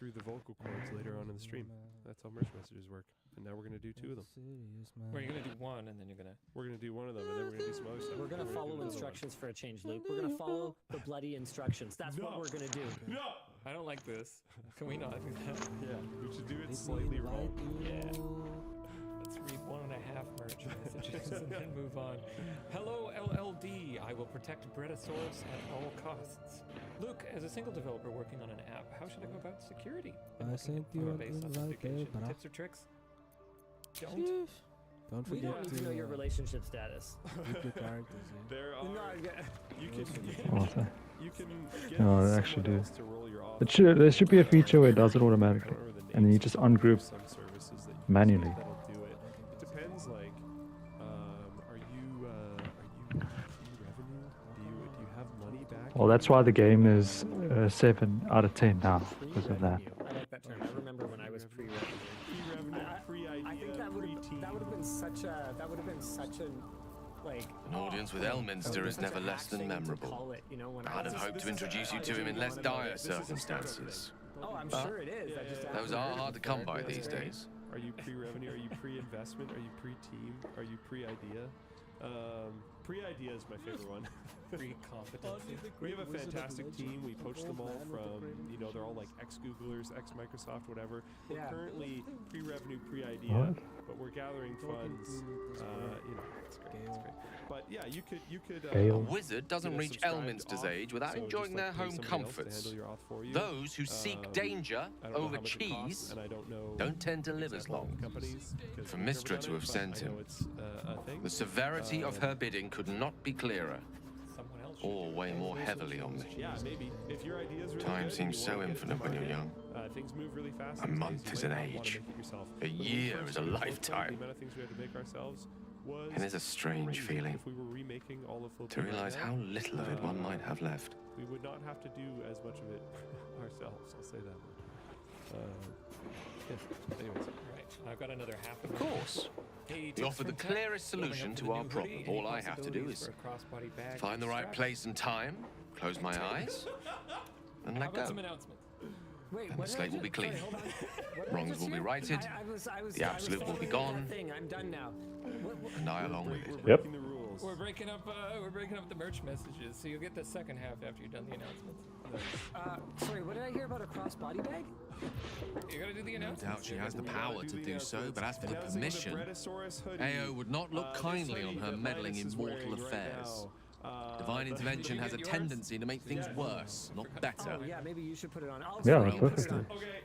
through the vocal cords later on in the stream. That's how merch messages work. And now we're gonna do 2 of them. Where you're gonna do one, and then you're gonna. We're gonna do one of them, and then we're gonna do some other stuff. We're gonna follow instructions for a change, Luke. We're gonna follow the bloody instructions. That's what we're gonna do. No. I don't like this. Can we not do that? Yeah, we should do it slightly wrong. Yeah. Let's read 1.5 merch messages and then move on. Hello, LLD. I will protect Bretasaurus at all costs. Luke, as a single developer working on an app, how should I go about security? I sent you an invite, bruh. Tips or tricks? Don't. Don't We forget don't need to know your relationship status. keep your characters in. There are. No, You can. Awesome. You can get No, they someone actually do. else to roll your off. There should be a feature where it does it automatically, and then you just ungroup Some services that you manually. that'll do it. It depends. Like, are you pre-revenue? Do you have money back? Well, that's why the game is 7 out of 10 now because of that. I like that term. I remember when I was pre-revenue. Pre-revenue, pre-idea, I think that would have been such a like An audience with Elminster is never less than memorable. I'd have hoped to introduce you to him in less dire circumstances. Oh, I'm sure it is. I just Those are hard to come by these days. Are you pre-revenue? Are you pre-investment? Are you pre-team? Are you pre-idea? Pre-idea is my favorite one. Pre-competency. We have a fantastic team. We poach them all from, they're all like ex-Googlers, ex-Microsoft, whatever. We're currently pre-revenue, pre-idea, but we're gathering funds. It's great. It's great. But yeah, you could. A wizard doesn't reach Elminster's age without enjoying their home comforts. Those who seek danger over cheese don't tend to live as long. For Mistra to have sent him, the severity of her bidding could not be clearer, or weigh more heavily on me. Yeah, maybe. If your idea is really Time good, seems you so won't get infinite when you're young. Things move really fast. A these month days, is you an might not wanna age. make it yourself. A But when we year first is a did Flowtime, lifetime. The amount of things we had to make ourselves was And it's a strange crazy. feeling If we were remaking all of to Flowtime right realize now, how little of it one might have left. we would not have to do as much of it ourselves. I'll say that much. Anyways. Right. I've got another half. Of course. Hey, We offer the clearest solution to our problem. All I have to do is find the right place and time, close my eyes, and How let about go. some announcements? Wait, And what the did slate I will be just- sorry, clean. hold on. What did I Wrongs just will be hear? righted. The absolute will be gone. I'm done now. And I along with it. We're Yep. breaking the rules. We're breaking up the merch messages, so you'll get the second half after you've done the announcements. Sorry, what did I hear about a cross-body bag? You gotta do the No announcement. doubt she has the We wanna power to the do so, announcements. but as for the Announcing permission, Bretasaurus hoodie. AO would not look This kindly on hoodie her that meddling Linus in is mortal wearing right affairs. now. Divine intervention has a yours? tendency to make things worse, not better. Oh yeah, maybe you should put it on. Oh, Yeah, sorry, you put it perfectly. on. Okay.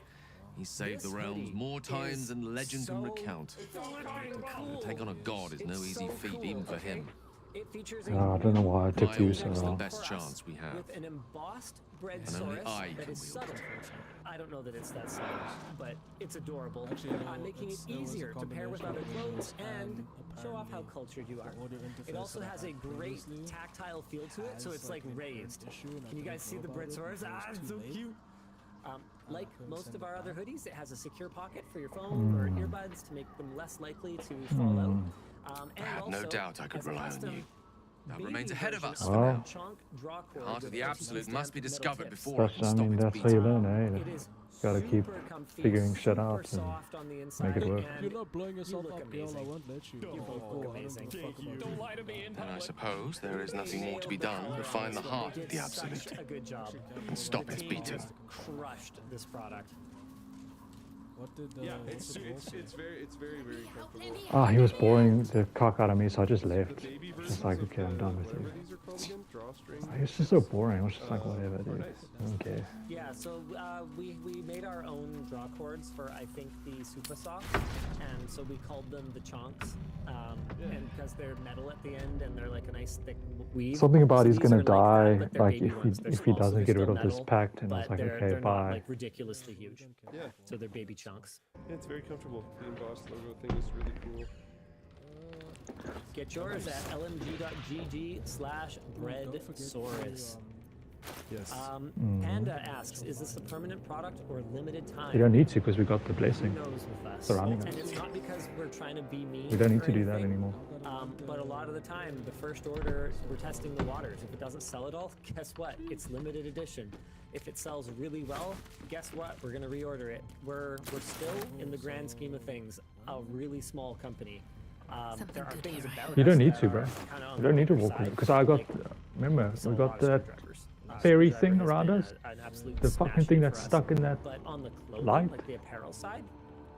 He saved the This realms hoodie more times is than legend so can recount. flipping cool. To take on a god is no It's easy so feat, cool, even for okay? him. It features a I don't know why I My took you so almost the long. best chance we have. with an embossed bread And only source I that can is wield subtle. it. I don't know that it's that subtle, but it's adorable. Actually, no, Making it it was a easier to pair with other combination clothes of and show off how apparently cultured you are. the audio It interface also that I has a had great previously tactile feel to it, so has, it's like an raised. issue, and I Can you guys didn't see know the about bread it source? because Ah, it's it's so too late. cute. Like couldn't most send of it our other back. hoodies, it has a secure pocket for your phone or earbuds to make them less likely to fall out. And I had no also doubt I could has a rely on custom you. That baby remains ahead of version us. the Oh. chonk draw cord Heart of with the LTE absolute must be metal discovered tips. before I can stop its That's how you beating. learn, eh? It is Gotta keep super comfy, figuring shit super out and soft on the inside, make it work. and You're not blowing yourself look up, girl. I amazing. won't let you. You both look amazing. Don't lie to me in And I public. suppose there is nothing more to be done but find the heart of the absolute Such a good job. and stop The its team beating. just crushed this product. What did Yeah, what's it's the boss say? very comfortable. Ah, he was boring the cock out of me, so I just The left. baby Just versions like, of okay, I'm done with whatever you. these are called again, drawstring. It's just so boring. I was just like, whatever, dude. nice. I don't care. Yeah, so we made our own draw cords for I think the Super Socks, and so we called them the chonks, and because they're metal at the end and they're like a nice thick weave. Something about So he's these gonna are like that, die, but they're like baby if ones. They're he small, so doesn't they're get rid still of this metal, pact, and I was but like, they're okay, not bye. like ridiculously huge. Yeah, So they're baby chunks. yeah, it's very comfortable. The embossed logo thing is really cool. Get yours at lmg.gg/breadsaurus. Yes. Panda asks, is this a permanent product or limited time? We don't need to because we got the blessing Who knows with us? surrounding And us. it's not because we're trying to be mean. We don't need or to do that anything, anymore. But a lot of the time, the first order, we're testing the waters. If it doesn't sell at all, guess what? It's limited edition. If it sells really well, guess what? We're gonna reorder it. We're still, in the grand scheme of things, a really small company. There are things about You us don't need that to, are bro. kinda on You don't the need to weaker walk on it side. because I got. Like, Remember, sell we a got lot of that screwdrivers. fairy Screwdriver thing has around been us. an absolute The fucking smash thing hit that's for us. stuck in that But on the clothing, light. like the apparel side,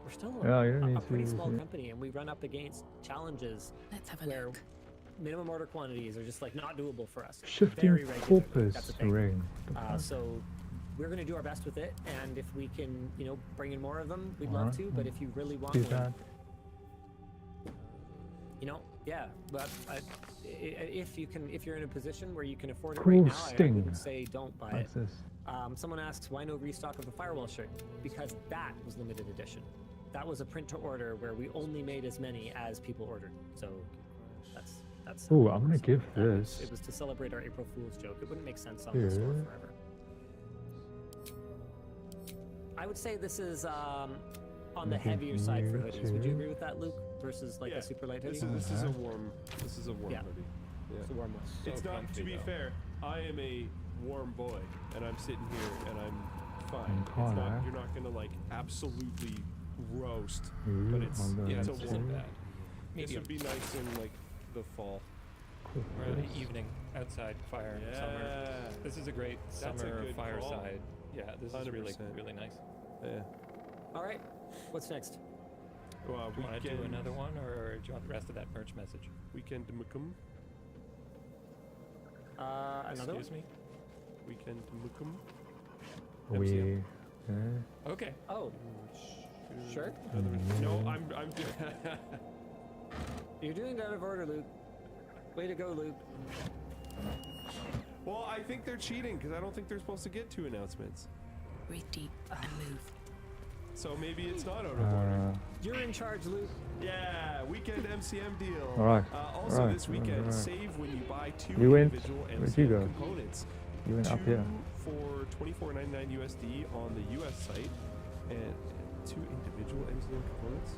we're still Yeah, you don't a need pretty to small use it. company, and we run up against challenges Let's have a where look. minimum order quantities are just like not doable for us. shifting Very regularly. corpus That's the thing. ring. The fuck? So we're going to do our best with it, and if we can, bring in more of them, we'd love to. But if you really want Do one, that. yeah. But if you're in a position where you can afford it Cool right now, I sting. wouldn't say don't buy it. What's this? Someone asks, why no restock of the Firewall shirt? Because that was limited edition. That was a print to order where we only made as many as people ordered. So that's. how Ooh, it I'm gonna was. give That was- this. It was to celebrate our April Fool's joke. It wouldn't make sense on the store Here. forever. I would say this is on the Maybe heavier side for here, hoodies. Would you too. agree with that, Luke? Versus like Yeah, a super light hoodie? This is a warm. This is a warm Yeah. hoodie. Yeah. It's a warm one. It's not. comfy, To be though. fair, I am a warm boy, and I'm sitting here, and I'm fine. It's collar. not. You're not gonna like absolutely roast, Ooh, but it's on the Yeah, it's a this warm. isn't bad. This Medium. would be nice in like the fall. Cool. Or in the evening, outside, fire in the summer. Yeah. This is a great That's a summer good fireside. Yeah, this is really, 100%. really nice. Yeah. All right. What's next? Well, Do you want to do another one, or do you want the rest of that merch message? Weekend Mukum. Another one? Excuse me? Weekend Mukum. We. Okay. Oh, sure. No, I'm. You're doing it out of order, Luke. Way to go, Luke. Well, I think they're cheating because I don't think they're supposed to get 2 announcements. Breathe deep and move. So maybe it's not out of order. You're in charge, Luke. Yeah, weekend MCM deal. All right, Also, right, this weekend, right. save when you buy 2 You went- individual where'd MCM you go? components. You went up 2 here. for $24.99 USD on the US site, and 2 individual MCM components.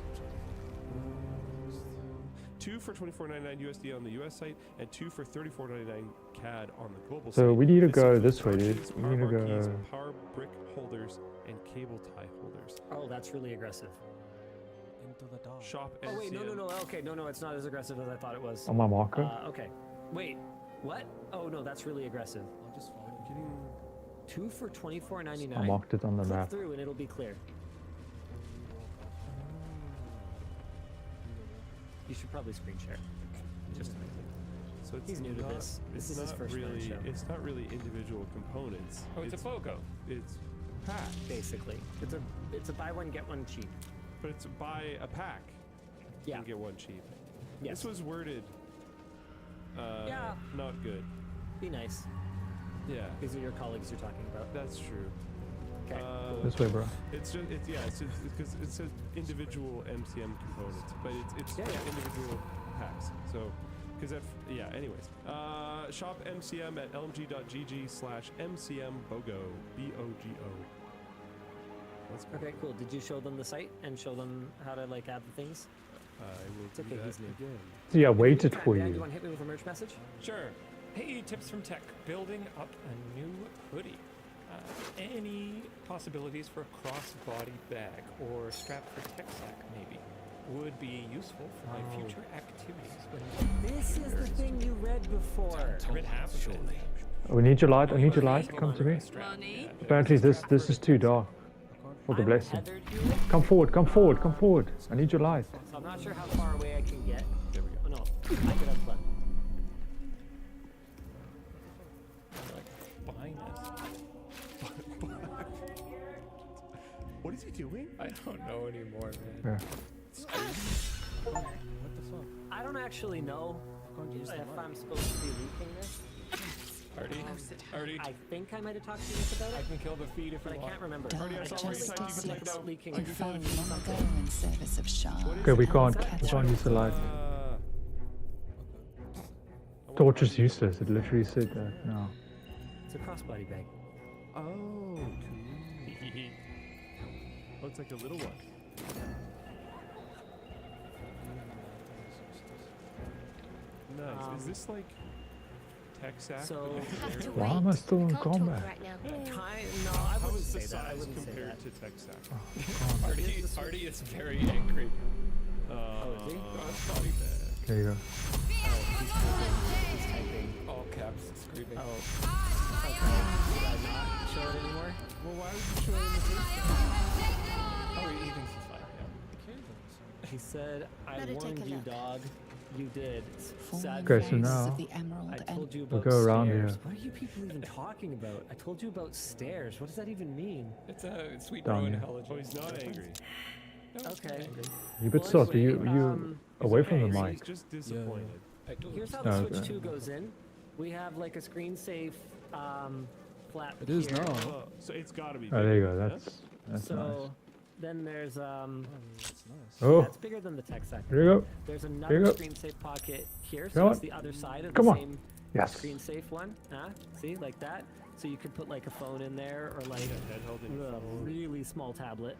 2 for $24.99 USD on the US site, and 2 for $34.99 CAD on the global site. So we need to This go includes this way, dude. torches, We power need to marquees, go. power brick holders, and cable tie holders. Oh, that's really aggressive. Into the dark. Shop Oh wait, MCM. no. Okay, no, it's not as aggressive as I thought it was. On my marker. Okay. Wait. What? Oh no, that's really aggressive. I'll just follow. Getting 2 for $24.99. I marked it on the Click map. through and it'll be clear. You should probably screen share. Just to make it. So it's He's new to not, this. This it's is his not first really. show. It's not really individual components. Oh, it's a BOGO. It's packs. Basically, it's a buy one get one cheap. But it's buy a pack. Yeah. And get one cheap. Yes. This was worded. Yeah. Not good. Be nice. Yeah. These are your colleagues you're talking about. That's true. Okay. This way, bro. It's just it's because it says individual MCM components, but it's Yeah, yeah. individual packs. So, anyways, shop MCM at lmg.gg/MCM BOGO BOGO. Let's go. Okay, cool. Did you show them the site and show them how to like add the things? I will It's do okay, that he's new. again. See, I waited for Dan, you. you want to hit me with a merch message? Sure. Hey, tips from tech. Building up a new hoodie. Any possibilities for a crossbody bag or strap for tech sack, maybe, would be useful for my future activities. This is the thing you read before. I read half of it. We need your light. I need your light. Come to me. Money? Apparently, this is too dark for the I'm blessing. tethered here, Come forward. Come forward. Come forward. I need your light. so I'm not sure how far away I can get. There we go. Oh no, I could have fun. Like, behind us. What is he doing? I don't know anymore, man. Yeah. What the fuck? I don't actually know Can't use the if mic. I'm supposed to be leaking this. Artie, I think I might have talked to you about I it, can kill the feed if but you I want. can't remember. Already, I I saw just where you think typed, you can type it it's out. leaking. In It's fame leaking long something. ago in service of Sean. What is Okay, we can't. that? We can't use the light. Torch is useless. It literally said that. No. It's a crossbody bag. Oh, cool. Oh, it's like a little one. Nice. Is this like tech sack? So, Why am I still in combat? no, I How wouldn't is the say that. I size wouldn't say compared that. to tech sack? Artie is very angry. Oh, is he? Crossbody bag. There you go. He's typing. All caps, screaming. Oh. Okay. Should I not show it anymore? Well, why would you show it in the first place? Oh, he thinks it's fine. Yeah. He said, I Better take warned a you, look. dog. You did. Sad Okay, so face. now- Of the emerald I told you We'll about go around stairs. here. What are you people even talking about? I told you about stairs. What does that even mean? It's a sweet Down bro here. intelligence. Oh, he's not angry. No, he's not Okay. angry. You bit Well, soft. anyway, You away okay, from the so mic. He's just disappointed. I told Here's you. how the Oh, Switch okay. 2 goes in. We have like a screen safe flap It is here. now. Oh, so it's got to be. Oh, there you bigger, go. yeah? That's So nice. then there's That's nice. Oh, that's bigger than the tech sack. here you go. There's Here another you go. screen safe pocket here, Come so it's on. the other side of Come the on. same Yes. screen safe one. See, like that. So you could put like a phone in there or like Handheld in your a phone. really small tablet.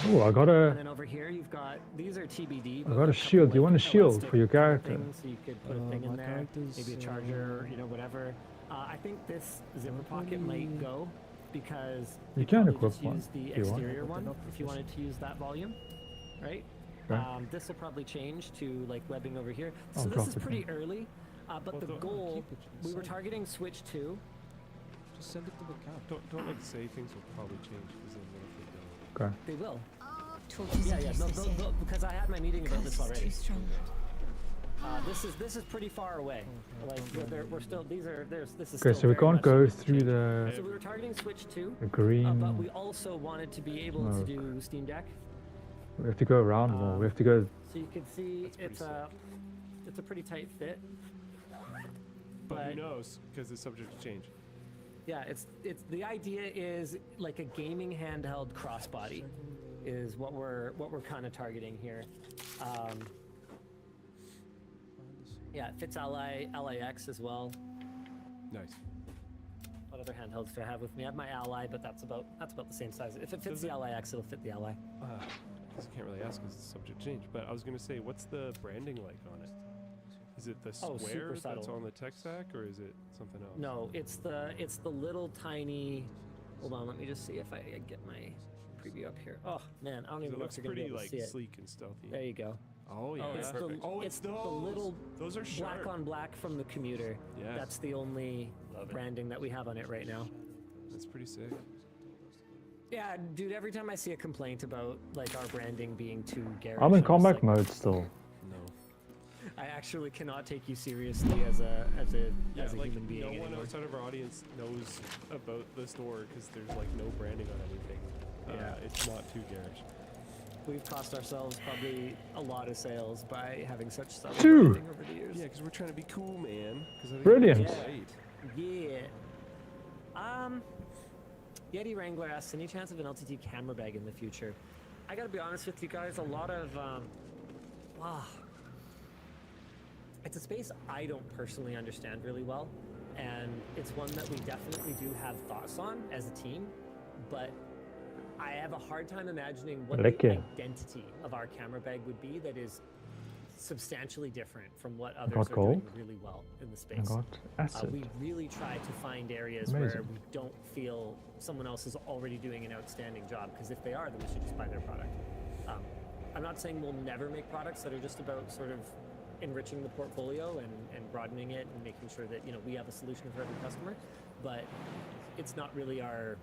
Oh, I got And a. then over here you've got these are TBD. I but got a couple, shield. You want a shield elastic for your kind of character? things, so you could put a thing in my there, character's, maybe a charger, you know, whatever. I think this zipper pocket might go because You you'd can probably equip just one use the if you want. exterior But they're one not if you wanted to use that volume, right? Okay. This will probably change to like webbing over here. Oh, So this drop is it pretty down. early, but Well, the don't- goal keep it we were inside. targeting Switch 2. Just send it to the camp. Don't like say things will probably change because then what if they don't? Okay. They will. torches Yeah, and they'll, they'll, because I had my meeting about this Curse is already. too strong. This is pretty far away. Like we're still this is Okay, still so we very can't much go subject to through change. the So we were targeting Switch 2, green. but we also wanted to be able to smoke. do Steam Deck. We have to go around more. We have to go. So you can see That's pretty it's a pretty tight fit. But who But knows? Because it's subject to change. yeah, it's the idea is like a gaming handheld crossbody is what we're kind of targeting here. Yeah, it fits LIX as well. Nice. What other handhelds do I have with me? I have my Ally, but that's about the same size. If it fits Does the it- LIX, it'll fit the Ally. I can't really ask because it's subject to change. But I was gonna say, what's the branding like on it? Is it the Oh, square super that's subtle. on the tech stack, or is it something else? No, it's the little tiny. Hold on, let me just see if I get my preview up here. Oh man, I don't 'Cause even it know looks if you're gonna be pretty able to like see it. sleek and stealthy. There you go. Oh yeah. it's the, Oh, it's the those. little Those are sharp. black on black from the commuter. Yes. That's the only branding that we have on it right now. That's pretty sick. Yeah, dude. Every time I see a complaint about like our branding being too garish, I'm in just combat like, mode still. No. I actually cannot take you seriously as a Yeah, as a like human being no one anymore. outside of our audience knows about the store because there's like no branding on anything. Yeah. It's not too garish. We've cost ourselves probably a lot of sales by having such subtle Two. branding over the years. Yeah, because we're trying to be cool, man. 'Cause I think Brilliant. it's Yeah. great. Yeah. Yeti Wrangler asks, any chance of an LTT camera bag in the future? I gotta be honest with you guys, a lot of, it's a space I don't personally understand really well, and it's one that we definitely do have thoughts on as a team, but I have a hard time imagining what the Lekker. identity of our camera bag would be that is substantially different from what others got are doing gold. really well in the I space. got acid. We really try to find areas where Amazing. we don't feel someone else is already doing an outstanding job, because if they are, then we should just buy their product. I'm not saying we'll never make products that are just about sort of enriching the portfolio and broadening it and making sure that, you know, we have a solution for every customer, but it's not really our...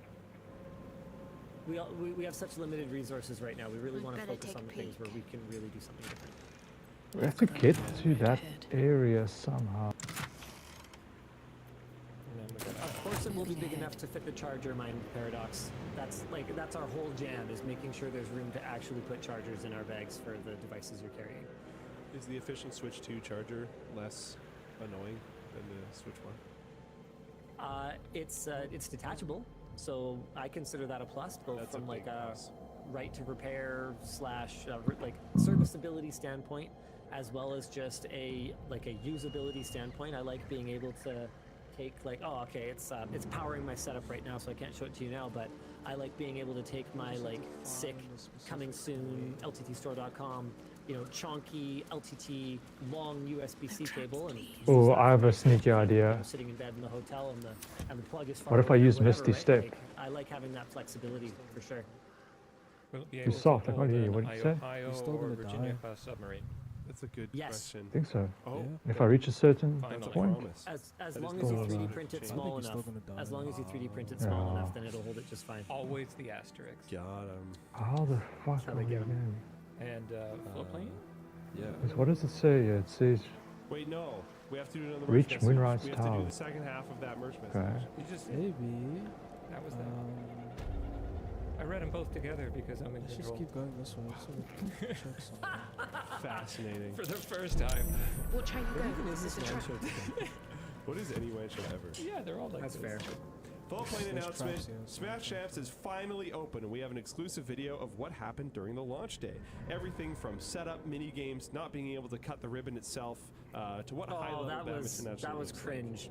We have such limited resources right now. We really We'd want to better focus take on a the things peek. where we can really do something different. We have to get to that ahead. area somehow. Of course it will be big enough to fit the charger, mind paradox. That's our whole jam, is making sure there's room to actually put chargers in our bags for the devices you're carrying. Is the efficient Switch 2 charger less annoying than the Switch 1? It's detachable, so I consider that a plus, both That's from a like big a plus. right to repair / like serviceability standpoint, as well as just a usability standpoint. I like being able to take like, oh, okay, it's powering my setup right now, so I can't show it to you now, but I like being able to take my like sick, coming soon, LTTstore.com, you know, chonky LTT long USB-C cable, and Oh, I have a sneaky idea. I'm sitting in bed in the hotel, and the plug is far What if I away or use whatever, Misty right? Step? Like, I like having that flexibility for sure. Will it be Too able to soft, I hold can't hear you. an What did you say? Ohio You're still or gonna Virginia die. class submarine? That's a good Yes. question. I think so. Oh, Yeah. If I reach a certain Finally. point, promise. As That long is as you still 3D allowed. print it I small think you're enough, still gonna die. as long as you 3D print it small Yeah. enough, then it'll hold it just fine. Always the asterisk. Got him. how the fuck how are they we get 'em. going? And floatplane? Yeah. What does it say? It says Wait, no. We have to do another Reach merch message. Moonrise We have to do Tower. the second half of that merch message. Okay. You just Maybe. that was that. I read them both together because I'm in Let's just control. keep going this way so we can check something. Fascinating. For the first time. Watch how you go. Even is This this is a one trap. show today? What is any one show ever? Yeah, they're all like That's this. fair. Full plane There's announcement. traps here, so- Smash Champs is finally open, and we have an exclusive video of what happened during the launch day. Everything from setup, mini games, not being able to cut the ribbon itself, to what high Oh, level that badminton actually was looks like. cringe.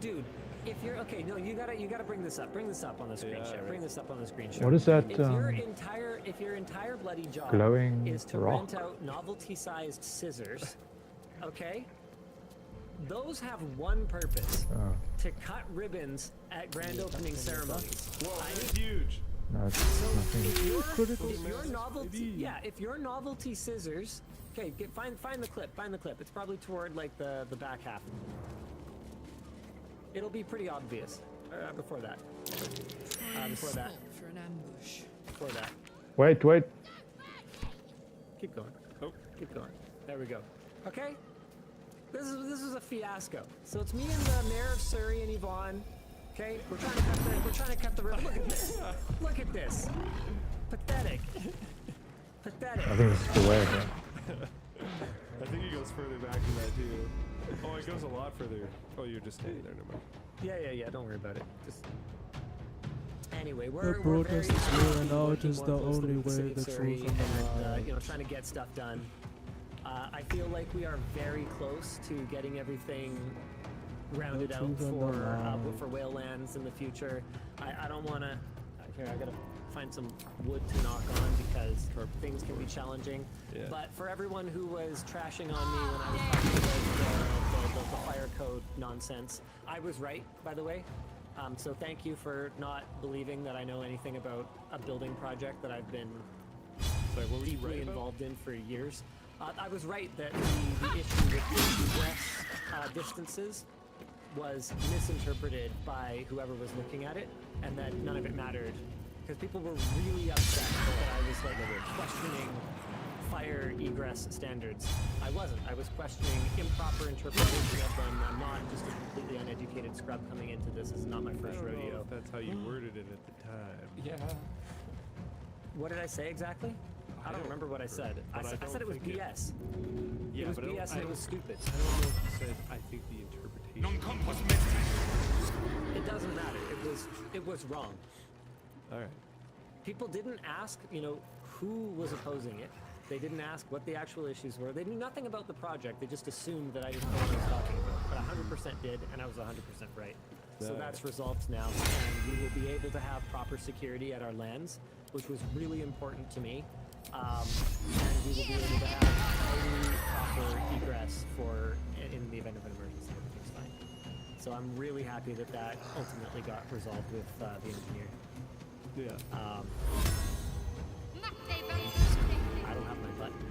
Dude, if you're okay, no, you gotta bring this up. Bring this up on the screen Yeah, share. right. Bring this up on the screen share. What is that, If your entire bloody job glowing is to rock? rent out novelty-sized scissors, okay? Those have one purpose: Oh, to cut ribbons at grand opening ceremonies. Whoa, that's huge. no, it's So nothing. if your novelty, yeah, if your novelty scissors, okay, find the clip. Find the clip. It's probably toward like the back half. It'll be pretty obvious. Before that. Before that. For an ambush. Before that. Wait. Keep going. Oh. Keep going. There we go. Okay. This is a fiasco. So it's me and the mayor of Surrey and Yvonne. Okay, we're trying to cut the ribbon. Look at this. Look at this. Pathetic. Pathetic. I think this is the way. Yeah. I think it goes further back than that too. Oh, it goes a lot further. Oh, you're just standing there, never mind. Yeah. Don't worry about it. Just anyway, The we're very protest is here and now, working it is more the closely only with way, City of the Surrey truth and the and, light. trying to get stuff done. I feel like we are very close to getting everything rounded out truth and the light. for Whalelands in the future. I don't want to. Here, I gotta find some wood to knock on because things can be challenging. Yeah. But for everyone who was trashing on me when I was talking about the fire code nonsense, I was right, by the way. So thank you for not believing that I know anything about a building project that I've been Sorry, what were you deeply right about? involved in for years. I was right that the issue with the egress distances was misinterpreted by whoever was looking at it, and that none of it mattered. Because people were really upset that I was like questioning fire egress standards. I wasn't. I was questioning improper interpretation of them. I'm not just a completely uneducated scrub coming into this. This is not my I first don't know rodeo. if that's how you worded it at the time. Yeah. What did I say exactly? I don't remember what I said. I but I said it was don't think BS. Yeah, It was but I don't- BS and it was stupid. I don't know if you said, I think the interpretation. It doesn't matter. It was wrong. All right. People didn't ask, who was opposing it. They didn't ask what the actual issues were. They knew nothing about the project. They just assumed that I didn't know what I was talking about. But 100% did, and I was 100% right. So Right. that's resolved now, and we will be able to have proper security at our lands, which was really important to me. And we will be able to have highly proper egress in the event of an emergency. Everything's fine. So I'm really happy that ultimately got resolved with the engineer. Yeah. I don't have my button.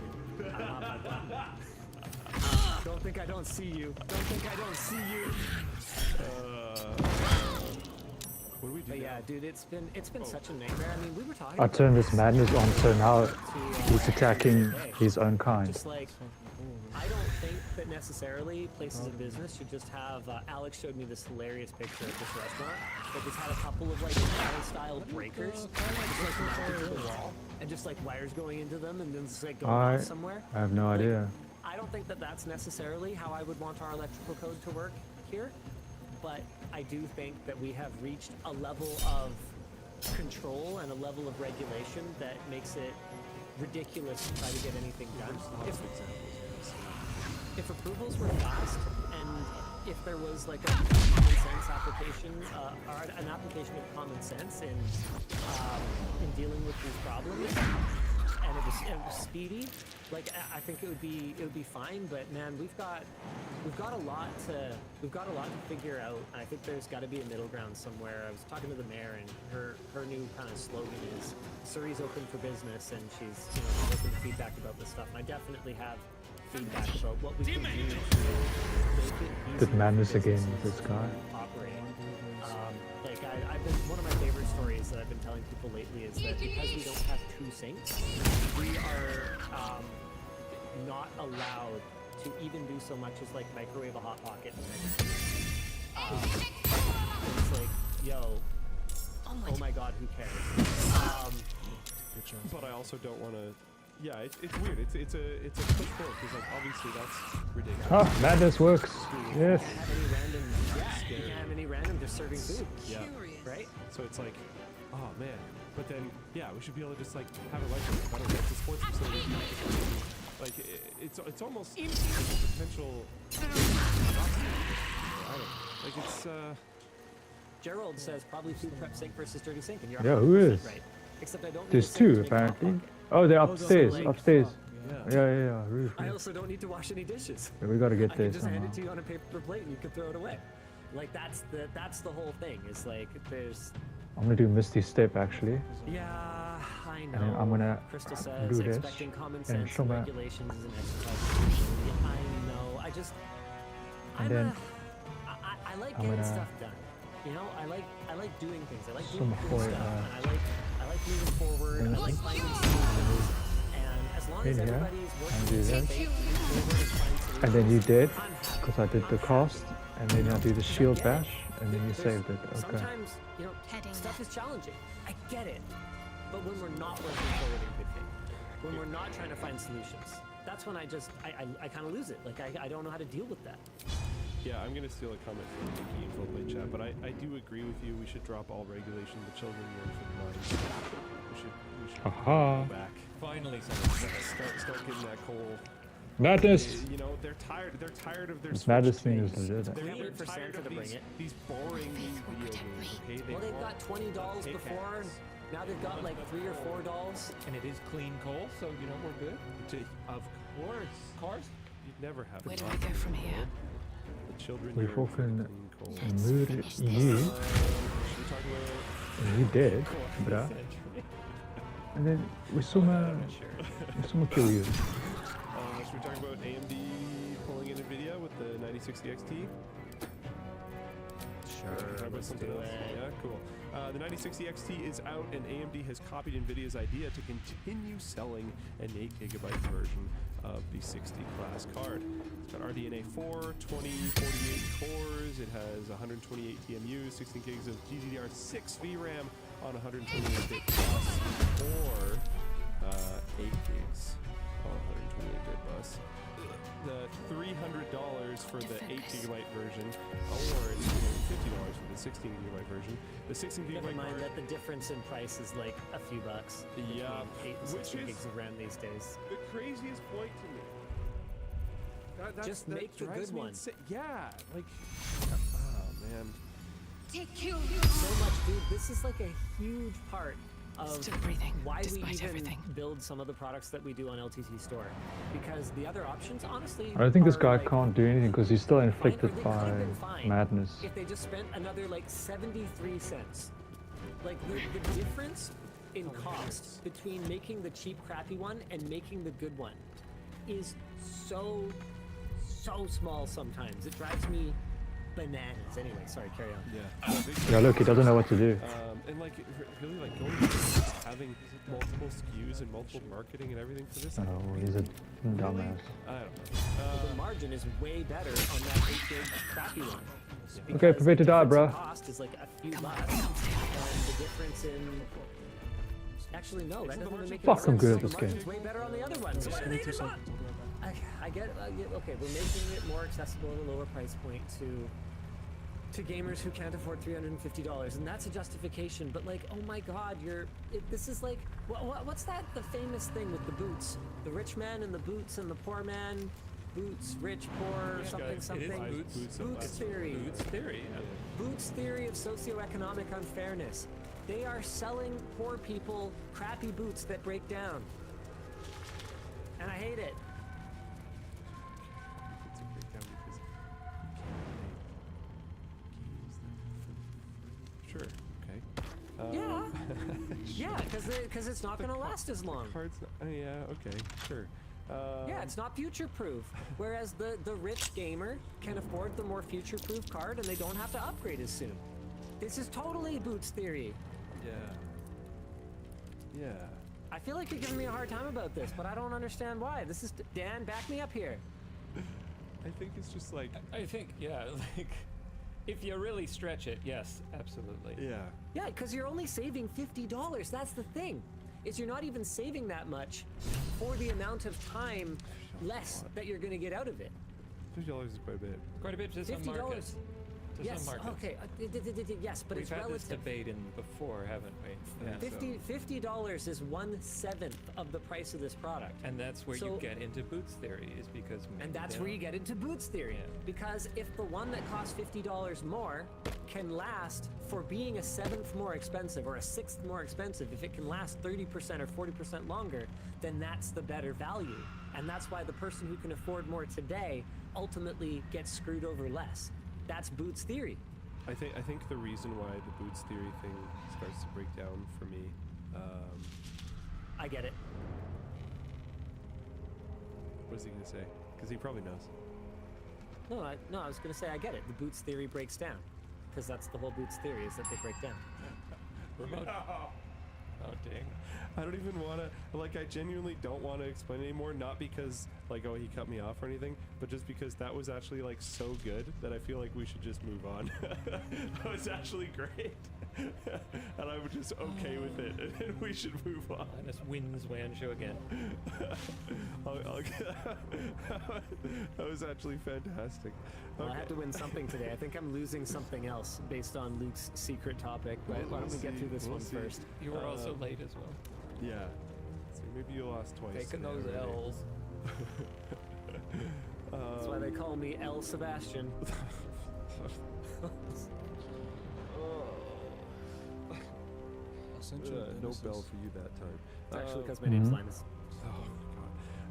Don't think I don't see you. Don't think I don't see you. What do we do But now? yeah, dude, it's been such a nightmare. I mean, we were talking. I about turned this madness on, so now to, he's attacking today. his own kind. Just like, I don't think that necessarily places of business should just have. Alex showed me this hilarious picture of this restaurant that just had a couple of like style breakers, just like mounted to the wall, and just like wires going into them, and then just like going off somewhere. I have no idea. I don't think that that's necessarily how I would want our electrical code to work here, but I do think that we have reached a level of control and a level of regulation that makes it ridiculous to try to get anything done. If approvals were fast and if there was like a common sense application, or an application of common sense in dealing with these problems, and it was speedy, like I think it would be fine. But man, we've got a lot to figure out. I think there's got to be a middle ground somewhere. I was talking to the mayor, and her new kind of slogan is Surrey's open for business, and she's open to feedback about this stuff. And I definitely have feedback about what we can do to make it easier. Good madness for again businesses with this guy. operating. Like I've been, one of my favorite stories that I've been telling people lately is that because we don't have two sinks, we are not allowed to even do so much as like microwave a hot pocket. It's like, yo, oh my god, who cares? But I also don't want to. Yeah, it's weird. It's a push forward because like obviously that's ridiculous. Ah, madness works. Yes. You can't have any random just serving food. Yeah. Right? So it's like, oh man. But then, yeah, we should be able to just like have it like I don't know, it's a sports facility. Like it's almost a potential. I don't know. Like it's. Gerald says probably food prep sink versus dirty sink, and you're Yeah, who 100% is? right. Except I don't. need There's a sink to two make a hot apparently. pocket. Oh, they're upstairs. like- Upstairs. Yeah. Yeah. Really. I also don't need to wash any dishes. Yeah, we gotta get I there can just hand somehow. it to you on a paper plate and you can throw it away. Like that's the whole thing. Is like there's. I'm gonna do Misty Step actually. Yeah, I know. And then I'm gonna Crystal do says this expecting common and sense show and my- regulations is an exercise. Yeah, I know. I just. And then I like I'm getting gonna- stuff done. You know, I like doing things. I like Some doing cool Hoy, stuff. And I like moving forward. I and like finding solutions. And as long as in here, everybody's and working do in the same this. page, moving forward and finding solutions, And then you did, I'm happy. because I did the cost, and then I do the shield bash, and then you saved it. Okay. Sometimes, stuff is challenging. I get it. But when we're not working forward in good faith, when we're not trying to find solutions, that's when I kind of lose it. Like, I don't know how to deal with that. Yeah, I'm gonna steal a comment from Nikki in Full Play Chat, but I do agree with you. We should drop all regulation. The children yearn for the minds. We should Aha. go back. Finally, something. Start getting that coal. Madness! You know, they're tired of their This Switch madness thing is games. legit. They're Can't wait for tired Santa of to bring these, it. these boring video games. Okay, Well, they've got $20 Take before, and hands. now they've got like $3 or $4. And it is clean coal, so we're good. Of course. You'd never have Where it do not we go from here? The children We yearn for the fucking clean coal. mood you, Should we talk about and you did, bruh. And then we summa kill you. should we talk about AMD pulling in NVIDIA with the 9060 XT? Sure. Talk about something else. Yeah, cool. The 9060 XT is out, and AMD has copied NVIDIA's idea to continue selling an 8GB version of the 60 class card. It's got RDNA 4, 20, 48 cores. It has 128 TMUs, 16 gigs of GDDR6 VRAM on 128-bit bus, or 8 gigs on 128-bit bus. The $300 for the 8GB version, or it's $350 for the 16GB version. The 16GB Never mind card, that the difference in price is like a few bucks. Between Yeah, 8 and which 16 is- gigs of RAM these days. the craziest point to me. Just make the drives good me one. Yeah, like, oh man. So much, dude. This is like a huge part of Still breathing, why we despite even everything. build some of the products that we do on LTT Store. Because the other options, honestly, I think this are, guy like, can't do anything because he's still fine, or inflicted they by could've been fine madness. if they just spent another like 73 cents. Like the difference in cost between making the cheap crappy one and making the good one is so small sometimes. It drives me bananas. Anyway, sorry, carry on. Yeah. Yeah, look, he doesn't know what to do. And like, really, like going to having multiple SKUs and multiple marketing and everything for this. Oh, he's a dumbass. I don't know. The margin is way better on that 8 gig crappy one. Okay, Because prepare the to die, difference in bruh. Cost is like a few bucks, and the difference in actually no, that doesn't even make a Fuck, I'm difference. good at The this margin's game. way better on the other one. So what are they even on? I get okay. We're making it more accessible at a lower price point to gamers who can't afford $350, and that's a justification. But like, oh my God, this is like what's that? The famous thing with the boots, the rich man and the boots and the poor man. Boots, rich, poor, something, something. It is Boots theory. Boots theory. Yeah. Boots theory of socioeconomic unfairness. They are selling poor people crappy boots that break down. And I hate it. It's a breakdown because sure. Okay. Yeah, because it's not going to last as long. Cards. Yeah. Okay. Sure. Yeah, it's not future-proof. Whereas the rich gamer can afford the more future-proof card, and they don't have to upgrade as soon. This is totally Boots theory. Yeah. I feel like you're giving me a hard time about this, but I don't understand why. This is Dan, back me up here. I think it's just like. I think, yeah, like, if you really stretch it, yes, absolutely. Yeah. Yeah, because you're only saving $50. That's the thing. Is you're not even saving that much for the amount of time less that you're going to get out of it. $50 is quite a bit. Quite a bit to some markets. To Yes, some markets. okay, yes, but We've it's had relative. this debate before, haven't we? Yeah. $50 is 1/7 of the price of this product. And that's where you get into Boots theory, is because and that's where you get into Boots theory. Yeah. Because if the one that costs $50 more can last for being a 7th more expensive or a 6th more expensive, if it can last 30% or 40% longer, then that's the better value. And that's why the person who can afford more today ultimately gets screwed over less. That's Boots theory. I think the reason why the Boots theory thing starts to break down for me. I get it. What is he gonna say? Because he probably knows. No, I was gonna say I get it. The Boots theory breaks down, because that's the whole Boots theory, is that they break down. Remote. Oh dang. I don't even want to, like, I genuinely don't want to explain anymore, not because, like, oh, he cut me off or anything, but just because that was actually, like, so good that I feel like we should just move on. That was actually great. And I'm just okay with it, and we should move on. Linus wins Wancho again. That was actually fantastic. Well, I have to win something today. I think I'm losing something else based on Luke's secret topic. Why don't we get through this one first? You were also late as well. Yeah. So maybe you lost twice. Taking those today, right? L's. That's why they call me L. Sebastian. No bell for you that time. It's actually because my name's Linus. Oh,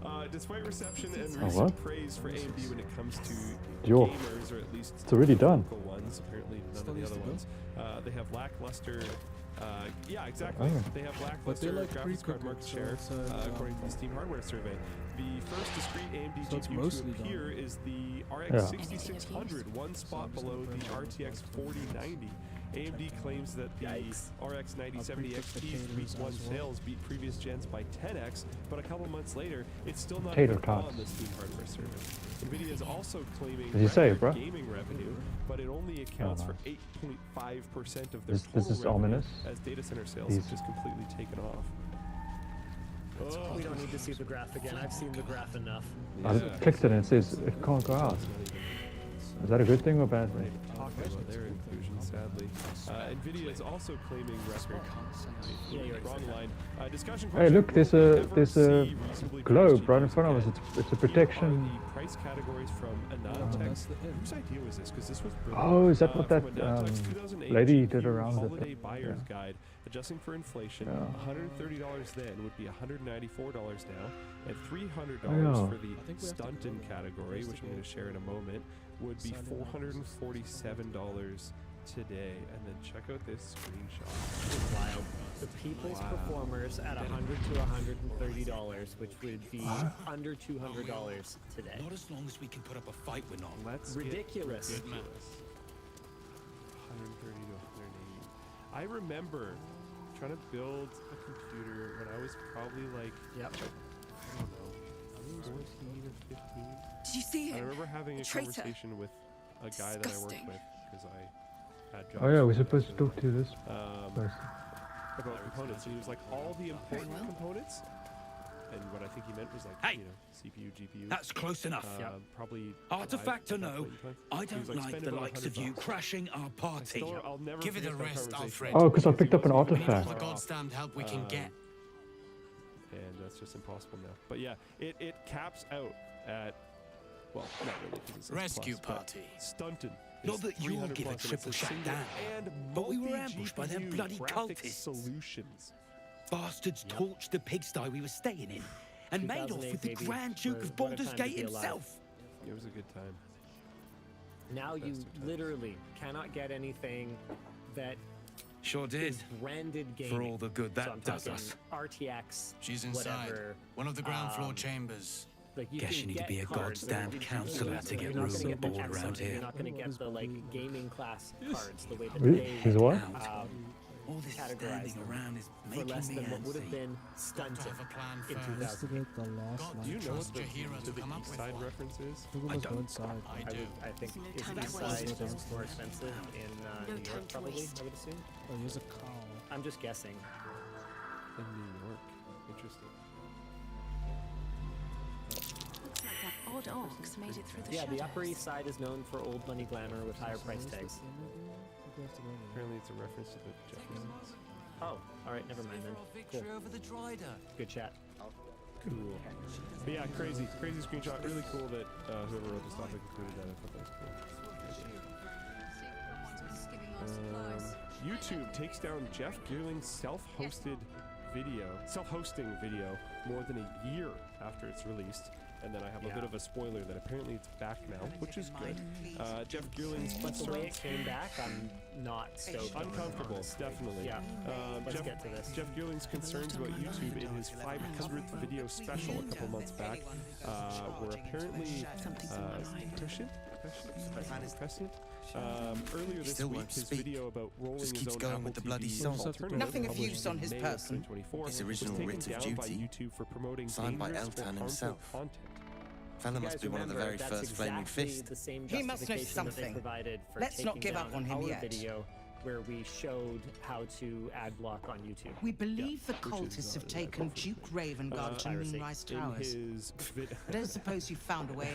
God. Despite reception and recent praise for AMD when it comes to Yo. gamers, or at least It's already done. local ones, apparently none of the other ones, they have lackluster. Yeah, exactly. Oh. They have lackluster like graphics card pre-cooked, market so share, it's, according to the Steam hardware survey. The first discrete AMD So it's GPU to mostly done. appear is the RX 6600, one spot below the RTX 4090. AMD claims that the RX 9070 XT's week one sales beat previous gens by 10x, but a couple months later, it's still not Tater even tots. on the Steam hardware survey. NVIDIA is also claiming Did you say it, record bro? gaming revenue, but it only accounts for 8.5% of their This total is revenue, ominous. as data center sales have just completely taken off. We don't need to see the graph again. I've seen the graph enough. I clicked it and it says it can't go out. Is that a good thing or bad thing? Talking about their inclusion, sadly. NVIDIA is also claiming record. Wrong line. Discussion Hey, look, there's a question, globe right in front of us. It's a protection. The price categories from Anantech. Whose idea was this? Because this was brilliant. Oh, is that what From that Anantech's 2008 lady did GPU around the Holiday thing? Buyer's Yeah. Guide, adjusting for inflation, Yeah. $130 then would be $194 now, and $300 Yeah. for the stunted category, which I'm going to share in a moment, would be $447 today. And then check out this screenshot. It's wild. The People's Performers at $100 to $130, which would be under $200 today. Not as long as we can put up a fight, we're not. Let's Ridiculous. get ridiculous. 130 to 180. I remember trying to build a computer when I was probably like, Yep. I don't know, 14 or 15. Did you see I him? remember having a Traitor. conversation with a guy that I worked Disgusting. with because I had jobs. Oh yeah, we're with him, supposed to so, talk to this person. about components, and he was like, all the important well. components. And what I think he meant was like, Hey! you know, CPU, GPU. That's close enough. Probably. Artifact or five at that no, point in time. I He don't was like spend the about likes of you $100. crashing our party. I'll never Give it a forget that rest, conversation. Alfred. Oh, 'cause I picked up an He was We need all artifact. the God's damned help we can get. And that's just impossible now. But yeah, it caps out at Well, not really, because it's Rescue plus, party. Stunted. Not that you'll give a triple shutdown, but we were ambushed by them bloody cultists. Solutions. Bastards torched the pigsty we were staying in and made off with the 2008, Grand Duke of What a Baldur's time to Gate be alive. himself. It was a good time. Now you Best of times. literally cannot get anything that Sure did. is branded gaming. For all the good So that I'm does talking us. RTX. She's inside. Whatever. One of the ground floor chambers. Like you Guess can you need to get be a cards, but goddamn you're counsellor to get you're not room gonna get the aboard X around ones, here. You're not going to get the like gaming class cards the way that Wait, they he's what? All this categorize standing them around is for making less me than what would have antsy. been Got to stunted have a plan in first. 2000. Investigate the last God, line. Do you know what Trust your hero to to the come up East with Side one. reference is? People must go inside. I do. I think There's no is time the to East waste. Side is more expensive in No New time York, to probably. waste. I would assume. Oh, here's a cow. I'm just guessing. In New York. Interesting. Looks like that odd ox made it through the Yeah, the shadows. Upper East Side is known for old money glamour with higher price tags. Apparently it's a reference to the Jeffersons. Oh, all right, never mind then. Cool. over the Drider. Good chat. Cool. But yeah, crazy screenshot. Really cool that whoever wrote this topic included that. I thought that was cool. YouTube takes down Jeff Geerling's self-hosting video more than a year after it's released. And then I have a bit of a spoiler that apparently it's back now, which is good. Jeff Geerling's But the way it came back, I'm not stoked. on it, uncomfortable, honestly. definitely. Yeah. Let's get to this. Jeff Geerling's concerns about YouTube in his 500th video special a couple months back were apparently prescient. Earlier this Still week, won't his speak. video about rolling Just his keeps own going Apple with the TV bloody song. alternative Nothing of published use on in his May of person. 2024 His was original taken writ of down by duty, YouTube for promoting signed by dangerous or Eltan harmful himself. content. Fella You must guys be one of the remember, very that's first Flaming exactly Fist. the same He must know justification that they something. provided for Let's not taking give up down on him our yet. video where we showed how to ad block on YouTube. We believe the which is, cultists have yeah, taken hopefully. Duke Ravengard to Piracy. Moonrise In Towers. his I don't suppose you found a way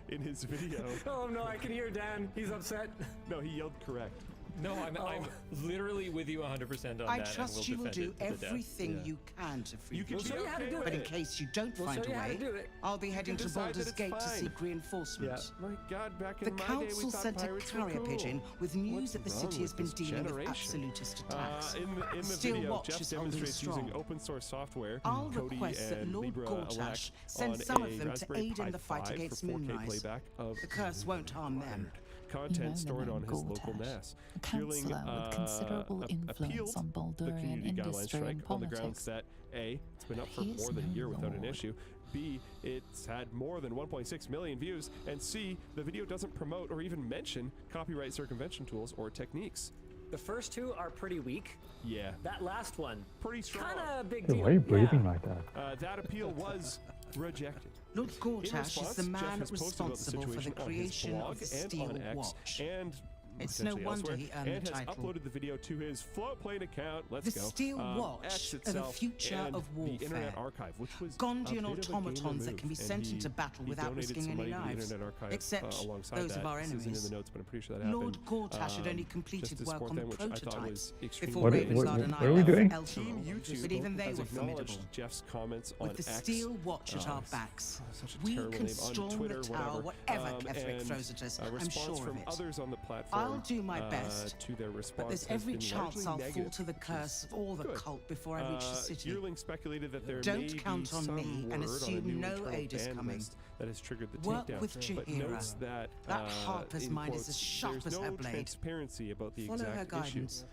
in. in his video, Oh no, I can hear Dan. He's upset. no, he yelled correct. No, I'm literally with you 100% on that. I and trust will you will defend do it to the death. everything Yeah. you can to free You can Duke. show you how to do But in it. case you don't We'll find show a you how to way, do it. I'll be heading to decide that Baldur's it's Gate to fine. seek reinforcements. My God, back The in my day, we council thought sent a pirates were carrier cool. pigeon with news What's that the wrong city has with been this dealing with generation? absolutist attacks. In the Steel video, Watch Jeff is holding demonstrates using strong. open source software, I'll Kodi request that and Lord Libra Gortash Elect send on some a of them to Raspberry aid in Pi the fight 5 against for 4K Moonrise. playback of The curse won't harm them. content stored on his local NAS. A councillor with considerable influence on the Baldurian community guidelines industry strike and on the grounds politics. that A, it's been up for He is more than a no year without an lord. issue. B, it's had more than 1.6 million views. And C, the video doesn't promote or even mention copyright circumvention tools or techniques. The first two are pretty weak. Yeah, That last one, pretty strong. kind of a big Hey, deal. why are you breathing Yeah. like that? That appeal was rejected. Lord In Gortash is response, the Jeff man has posted about the responsible for the situation on his creation blog of the and Steel on X Watch. and It's no potentially wonder elsewhere, he earned and the has title. uploaded the video to his Floatplane account. Let's The go. Steel Watch X are the itself future and of the Internet warfare. Archive, which was Gondian a bit of a gamer automatons that move, can be and sent he- into battle he without donated risking some any money to the lives, Internet Archive, except alongside those that. of our This isn't in enemies. the notes, but I'm pretty sure that Lord happened. Gortash had only just completed to work support on the them, which I thought prototypes was extremely before brave. Ravensard and I what are we doing? left Team Elturel, YouTube but even they has were acknowledged formidable. Jeff's comments on With the X. Steel Watch at our it's backs, such a we terrible can name, on storm Twitter, the tower, whatever and Ketherick throws at us. a I'm response sure from of it. others on the platform. I'll do my best, to their response but there's has every been chance largely I'll fall negative, to the which is curse or the good. cult before I reach the city. Yearling speculated that there may Don't be count on some me and word on a assume new no internal aid is ban coming. list that has triggered the Work takedown, with but Jaheira. notes that That Harper's in mind is quotes, as sharp there's as no her blade. transparency about the Follow her exact issue. guidance.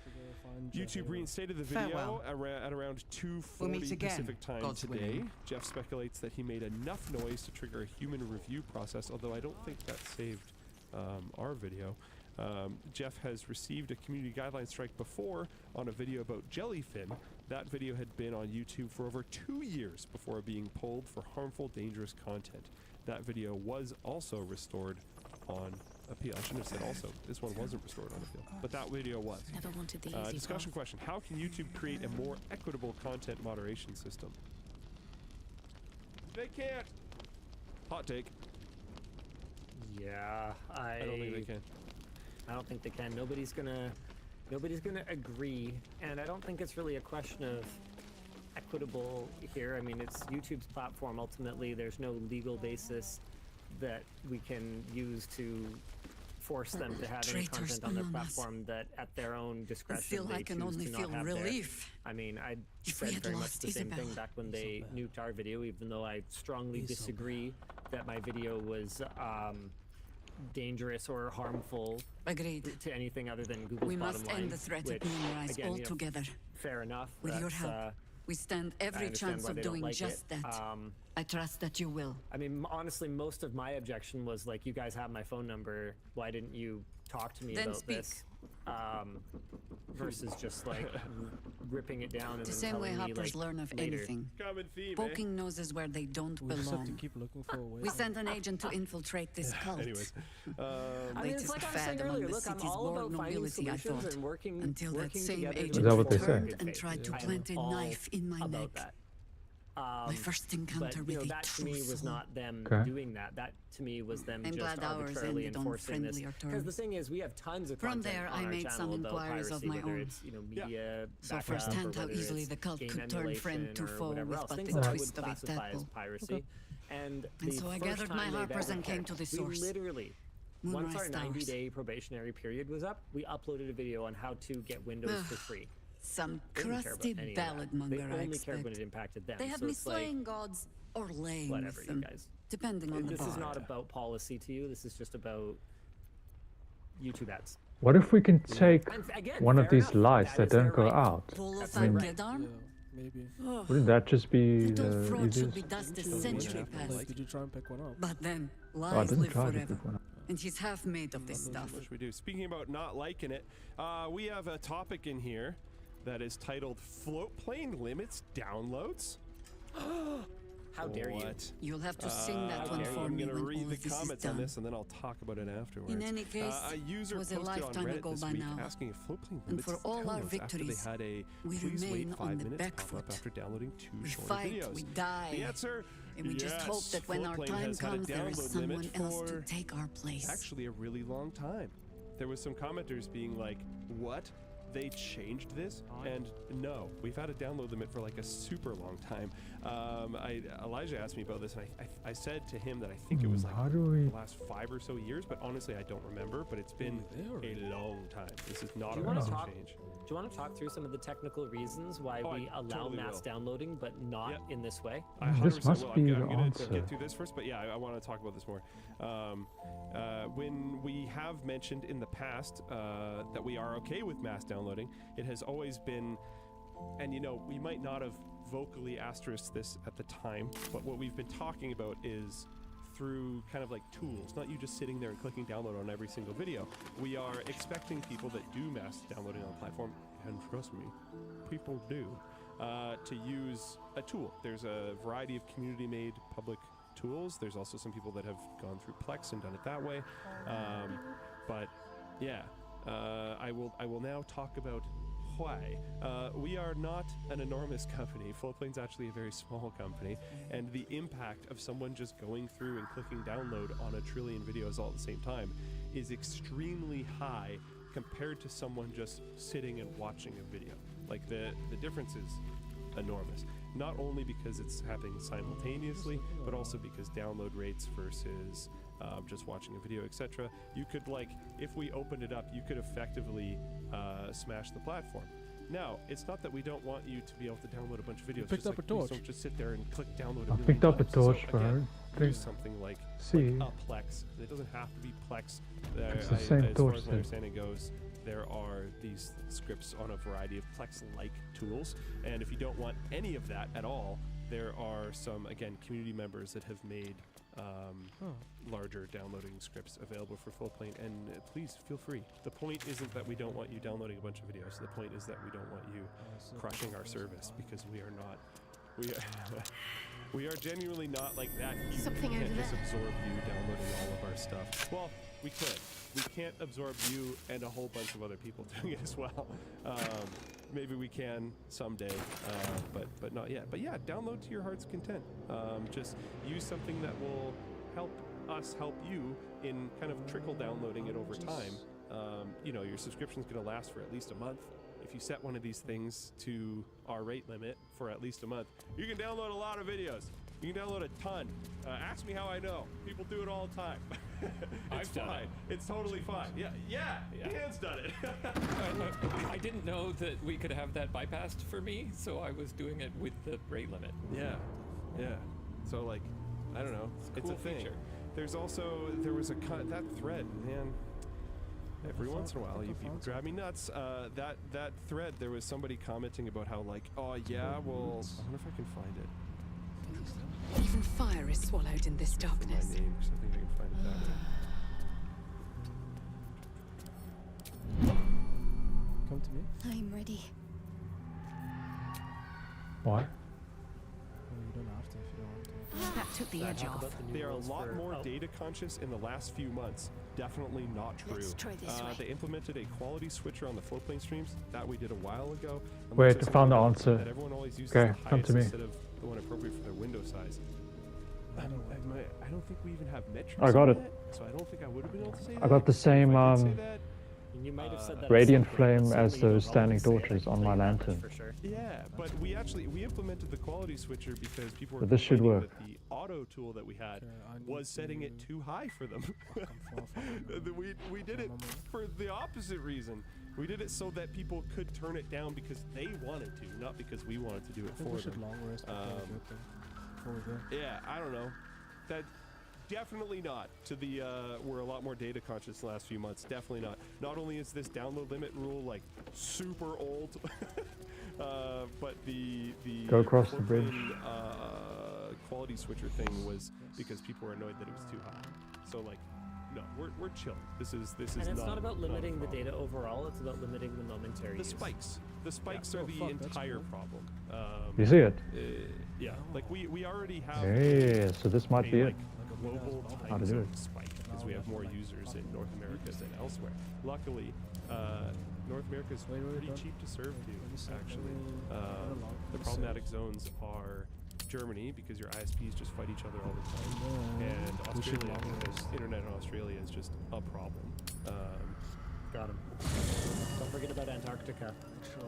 YouTube reinstated the Farewell. video at around 2:40 We'll meet again, Pacific time God's today. willing. Jeff speculates that he made enough noise to trigger a human review process, although I don't think that saved our video. Jeff has received a community guideline strike before on a video about jellyfin. That video had been on YouTube for over 2 years before being pulled for harmful, dangerous content. That video was also restored on appeal. I shouldn't have said also. This one wasn't restored on appeal, but that video was. Never wanted the easy Discussion path. question: how can YouTube create a more equitable content moderation system? They can't. Hot take. Yeah, I don't think they can. I don't think they can. Nobody's gonna agree, and I don't think it's really a question of equitable here. I mean, it's YouTube's platform. Ultimately, there's no legal basis that we can use to force them to have any content on their platform that at their own discretion Still, they I can choose only to feel not have relief. there. I mean, I If we said had very much lost the same thing Isabel. back when they nuked our video, even though I strongly disagree that my video was dangerous or harmful Agreed. to anything other than Google's We bottom must line. end the threat which, at Moonrise again, you know, altogether. fair enough. With your That's, help, we stand I every understand chance why of they don't doing like just it. that. I trust that you will. I mean, honestly, most of my objection was like, you guys have my phone number. Why didn't you talk to me Then about speak. this? Versus just like ripping it down and The then same way telling me, hoppers like, learn of later. anything. Common theme, Poking noses where they don't We just have to belong. keep looking for a way. We sent an agent to infiltrate this cult. Anyways, I mean, it's like I was saying among earlier. the Look, I'm city's all born about finding nobility, I solutions thought. and working Until that working same together to agent Is that what they returned say? and tried to I am plant a all knife in my about neck. that. My first encounter But, you know, with a that to true me was soul. not them Okay. doing that. That to me was them I'm just glad ours arbitrarily ended on enforcing this. friendlier Because the terms. thing is, we have tons of From content there, on I our made channel some about inquiries of piracy, my whether own. it's, you know, media So backup firsthand or how whether easily it's the cult game could turn friend emulation to or foe whatever with else, but things the that I twist would of a classify as tadpole. piracy. And so I the gathered first my time they harpers ever and came cared, to the we source. literally, Moonrise once our Towers. 90-day probationary period was up, we uploaded a video on how to get Windows for free. Some They didn't care crusty about any of that. ballad They monger, I only cared when expect. it impacted them. They had so me it's like, slaying gods or laying whatever, with you them, guys. depending on the This is bar. not about policy to you. This is just about YouTube ads. What if we can take And again, one of fair these enough. lies That that is their don't go right. out? Polo That's I mean, their right. Gedarn? Yeah, maybe. Wouldn't that just be That old the fraud should be easiest? dust a Didn't you century like- past. Did you try and pick one up? But then, Oh, I lies didn't live try to forever. pick one up. And he's half made of this stuff. what should we do? Speaking about not liking it, we have a topic in here that is titled "Floatplane Limits Downloads." How dare you? What? You'll have to sing that one for I'm me gonna when read all the of this is comments on done. this, and then I'll talk about it afterwards. In any case, a user it was a posted on lifetime Reddit ago this by week now. asking if Floatplane And limits for all our downloads victories, after they had a we please remain wait on 5 the minutes back pop up foot. after downloading 2 We short fight, videos. we die, The answer, and we just yes, hope that when our Floatplane time has had a comes, there is download someone limit else to for take our place. actually a really long time. There was some commenters being like, what? They changed this? And no, we've had a download limit for like a super long time. Elijah asked me about this, and I said to him that I think it was like How do we? the last 5 or so years, but honestly I don't remember, but it's been a long time. This is not Do a you wanna recent talk- change. Do you want to talk through some of the technical reasons why Oh, I we allow totally mass will. downloading, but not in this way? I This 100% must will. be I'm the gonna answer. get through this first, but yeah, I want to talk about this more. When we have mentioned in the past that we are okay with mass downloading, it has always been, and you know, we might not have vocally asterisked this at the time, but what we've been talking about is through kind of like tools, not you just sitting there and clicking download on every single video. We are expecting people that do mass downloading on the platform, and trust me, people do, to use a tool. There's a variety of community-made public tools. There's also some people that have gone through Plex and done it that way. But yeah, I will now talk about why. We are not an enormous company. Floatplane's actually a very small company, and the impact of someone just going through and clicking download on a trillion videos all at the same time is extremely high compared to someone just sitting and watching a video. Like the difference is enormous. Not only because it's happening simultaneously, but also because download rates versus just watching a video, etc. You could, like, if we opened it up, you could effectively smash the platform. Now, it's not that we don't want you to be able to download a bunch of videos. picked just up like, a torch. Please don't just sit there and click download. I picked up a torch for her. Use something like See. a Plex. It doesn't have to be Plex. It's the same as torch far as my then. understanding goes, there are these scripts on a variety of Plex-like tools, and if you don't want any of that at all, there are some, again, community members that have made larger downloading scripts available for Floatplane, and please feel free. The point isn't that we don't want you downloading a bunch of videos. The point is that we don't want you crushing our service, because we are not. We are genuinely not like that. Something we over can't just there. absorb you downloading all of our stuff. Well, we could. We can't absorb you and a whole bunch of other people doing it as well. Maybe we can someday, but not yet. But yeah, download to your heart's content. Just use something that will help us help you in kind of trickle downloading it over time. You know, your subscription's going to last for at least a month. if you set one of these things to our rate limit for at least a month, you can download a lot of videos. You can download a ton. Ask me how I know. People do it all the time. It's fine. It's totally fine. Yeah. Ian's done it. I didn't know that we could have that bypassed for me, so I was doing it with the rate limit. Yeah. So like, I don't know. It's a thing. Feature. There was that thread, man. Every once in a while, you people drive me nuts. That thread, there was somebody commenting about how like, oh yeah, well, I wonder if I can find it. Even fire is swallowed in this darkness. My name, 'cause I think I can find it that way. Come to me. I'm ready. Why? You don't have to if you don't want to. That took the edge off. They are a lot more data conscious in the last few months. Definitely not true. Let's try this way. They implemented a quality switcher on the floatplane streams that we did a while ago. And Wait, looks I found the like answer. that everyone always uses Okay, the come highest to me. instead of the one appropriate for their window size. I don't think we even have metrics. I got on it. that, so I don't think I would have been able to say that. I got the same If I did say that, You might have said that. radiant at some point, flame but as certainly you those don't standing always say it. I torches can on tell my you that much lantern. for sure. yeah, but we implemented the quality switcher because people were But this should complaining work. that the auto tool that we had Okay, I need was setting it to too high for them. come forth. we did it for the opposite reason. We did it so that people could turn it down because they wanted to, not because we wanted to do it I think for we should them. long rest before we go. Yeah, I don't know. That definitely not. We're a lot more data conscious the last few months. Definitely not. Not only is this download limit rule like super old, but the Go across the bridge. quality switcher thing was because people were annoyed that it was too high. So like, no, we're chill. This is And it's not about limiting a the problem. data overall. It's about limiting the momentary The use. spikes. The spikes are Oh, the fuck, that's entire cool. problem. You see it? Yeah, like we already have Yeah, so this might be like it. global How to time do zone it. spike because we have more users in North America than elsewhere. Luckily, North America is Wait, pretty don't- cheap to serve let me to, see, actually. let me log The this problematic zones are Germany because your ISPs just fight each other all the time, and we should Australia log because this. internet in Australia is just a problem. Got him. Don't forget about Antarctica.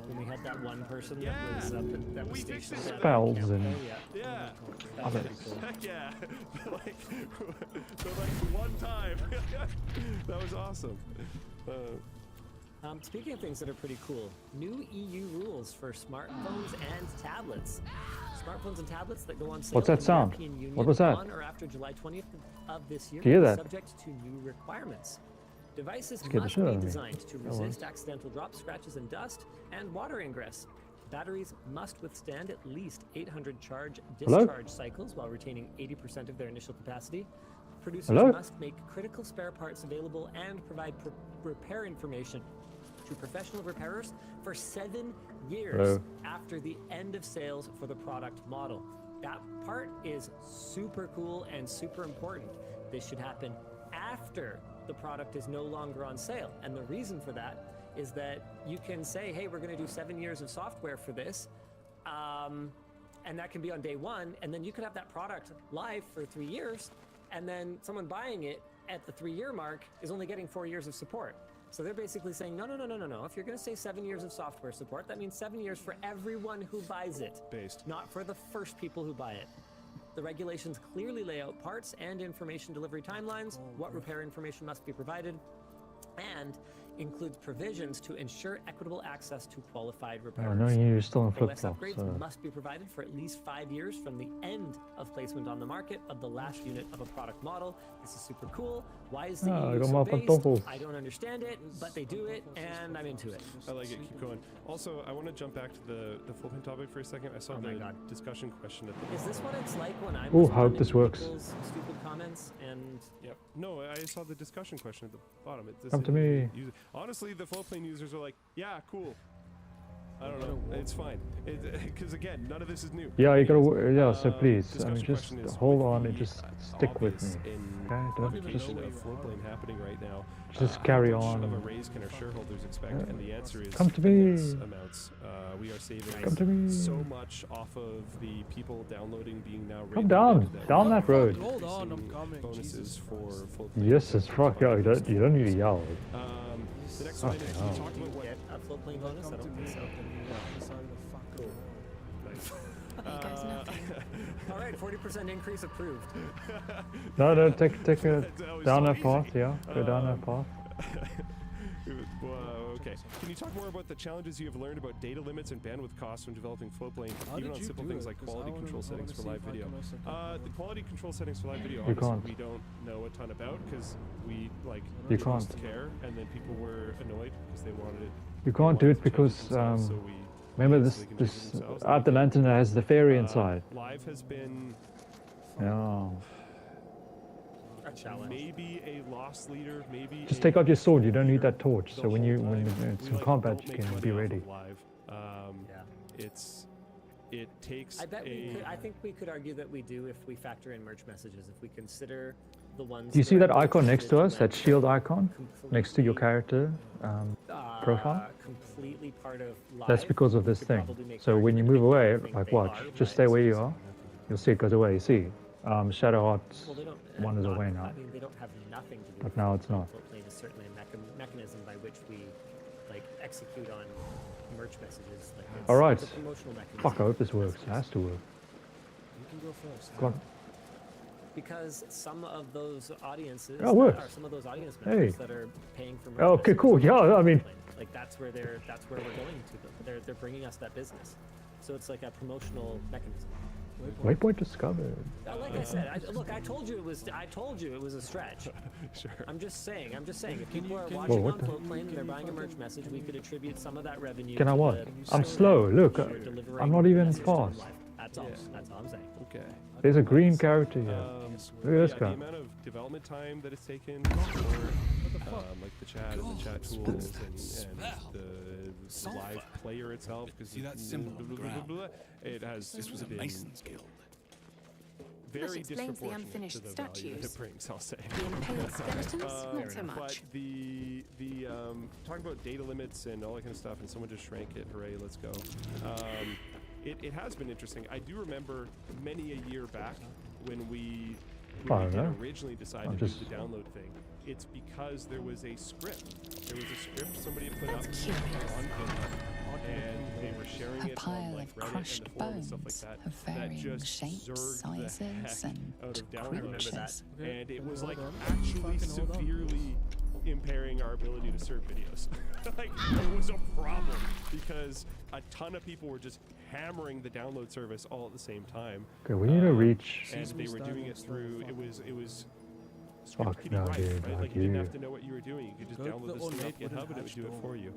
When we had that one person Yeah, that was that was we fixed stationed it. at Spells Camp and- Hill, yeah. Yeah. That was pretty cool. Heck yeah. like one time. That was awesome. Speaking of things that are pretty cool, new EU rules for smartphones and tablets. Smartphones and tablets that go on sale What's that in the sound? European Union What was that? on or after July 20th of this year Do you hear will be that? subject to new requirements. Devices Scared the must shit out be of me. designed to Oh, well. resist accidental drops, scratches, and dust, and water ingress. Batteries must withstand at least 800 Hello? discharge cycles while retaining 80% of their initial capacity. Producers Hello? must make critical spare parts available and provide repair information to professional repairers for 7 years Hello? after the end of sales for the product model. That part is super cool and super important. This should happen after the product is no longer on sale. And the reason for that is that you can say, hey, we're going to do 7 years of software for this. And that can be on day one. And then you could have that product live for 3 years. And then someone buying it at the 3-year mark is only getting 4 years of support. So they're basically saying, no. If you're going to say 7 years of software support, that means 7 years for everyone who buys it, not for the first people who buy it. The regulations clearly lay out parts and information delivery timelines, what repair information must be provided, and includes provisions to ensure equitable access to qualified Oh, repairers. no, you're still in OS flip-flops. upgrades must be provided for at least 5 years from the end of placement on the market of the last unit of a product model. This is super cool. Why is the I EU got so my based? pantofels. I don't understand it, but they do it, and I'm into it. I like it. Keep going. Also, I want to jump back to the full-time topic for a second. I saw Oh my the God. discussion question at the Is this what it's like when I'm Ooh, responding hope this to works. people's stupid comments and Yep. No, I saw the discussion question at the bottom. Come to me. Honestly, the floatplane users are like, yeah, cool. I don't know. It's fine. Because again, none of this is new. Yeah, you gotta. Yeah, so please, I mean, discussion just question is hold with on the and just stick with obvious me. Okay, don't just indication of floodplain happening right now. just carry How much on. of a raise can our shareholders expect? And the answer is Come to immense me. amounts. We are saving Come to me. so much off of the people downloading being now Come rate down, limited down we're that road. Hold on, I'm increasing coming. bonuses Jesus for Christ. floodplain. Yes, as fuck. Yeah, you don't need to yell. The next one is we hell. talked about what. Get a floodplain bonus? I don't think so. Cool. Nice. Here goes nothing. All right, 40% increase approved. No, take a It's always down so that path. easy. Yeah, go down that path. Okay. Can you talk more about the challenges you have learned about data limits and bandwidth costs when developing Flowplane, even on simple things like quality control settings for live video? The quality control settings for live video, You obviously, can't. we don't know a ton about because we You didn't can't. care, and then people were annoyed because they wanted it. You can't do it because so we remember basically can do it this themselves. Art the Lantern has the fairy inside. Live has been Yeah. A challenge. maybe a lost leader, maybe Just a take out your sword. You don't need that leader torch. the So when whole time. it's We, in like, combat, don't you make can money be off of ready. live. Yeah. It takes I bet a we could. I think we could argue that we do if we factor in merge messages. If we consider the ones. Do you see that are icon next to us? That implemented shield icon next to your completely, character profile? Completely part of live. That's because of we this could thing. probably make So the when you argument move that we away, think like they watch, are just stay live. where you are. You'll see it goes away. You see, Shadow Heart's Well, they don't. one is not- away now. I mean, they don't have nothing to do. But with now it. it's not. Floatplane is certainly a mechanism by which we like execute on merge messages. Like it's, All right. it's a promotional mechanism. Fuck, I hope this works. It has to work. You can go first. Come on. Because some of those audiences, Oh, it works. are some of those audience Hey. members that are paying for. merch Oh, okay, messages cool. on Yeah, I mean- Floatplane. Like that's where we're going to them. They're bringing us that business. So it's like a promotional mechanism. Waypoint discovered. Like I said, I told you it was a stretch. Sure. I'm just saying. If people are can you- watching Whoa, on what the- Floatplane and they're buying a merch message, we could attribute some of that revenue. Can I to what? the I'm fact slow. that Look, you're I'm delivering not even messages on fast. live. That's all. That's all I'm saying. Okay. There's a green character here. Look at this The guy. amount of development time that it's taken for like the chat and the chat tools and the live player itself, because See that symbol on the ground? it has This was a been Mason's Guild. very explains the disproportionate unfinished to the value that statues. it brings, I'll say. The impaled skeletons, not so But much. the talking about data limits and all that kind of stuff, and someone just shrank it. Hooray, let's go. It has been interesting. I do remember many a year back when we did originally decide to do the download thing. It's because there was a script. There was a script somebody had put up on Vimeo, and they were sharing A it on pile like of Reddit and crushed the forum and stuff bones like that. of That varying just shapes, zerged the sizes, heck and out of downloaders. creatures. And it was Hold like on. actually Fucking hold on. severely impairing our ability to serve videos. Like it was a problem because a ton of people were just hammering the download service all at the same time. Okay, we need to reach. And they were doing it through. It was. Script Fuck kiddie no, right, dude, right? like Like you didn't you. have to know what you were doing. You could just Go to download the this thing off ornate wooden GitHub and it would do it hatch for door. you.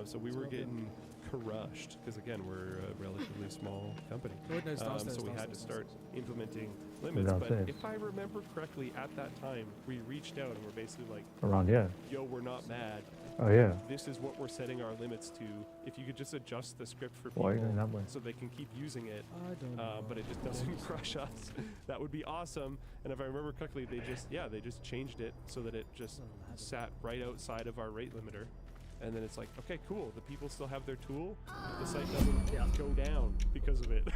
So we were getting crushed because again we're a relatively small company. Downstairs, So we had to downstairs, start implementing limits. But Downstairs. if I remember correctly, at that time we reached out and we're basically like, Around here. "Yo, we're not mad. Oh yeah. This is what we're setting our limits to. If you could just adjust the script for Why are you people going that way? so they can keep using it, I don't know. but it just doesn't crush us, that would be awesome." And if I remember correctly, they just changed it so that it just sat right outside of our rate limiter. And then it's like, okay, cool. The people still have their tool. The site doesn't go down because of it.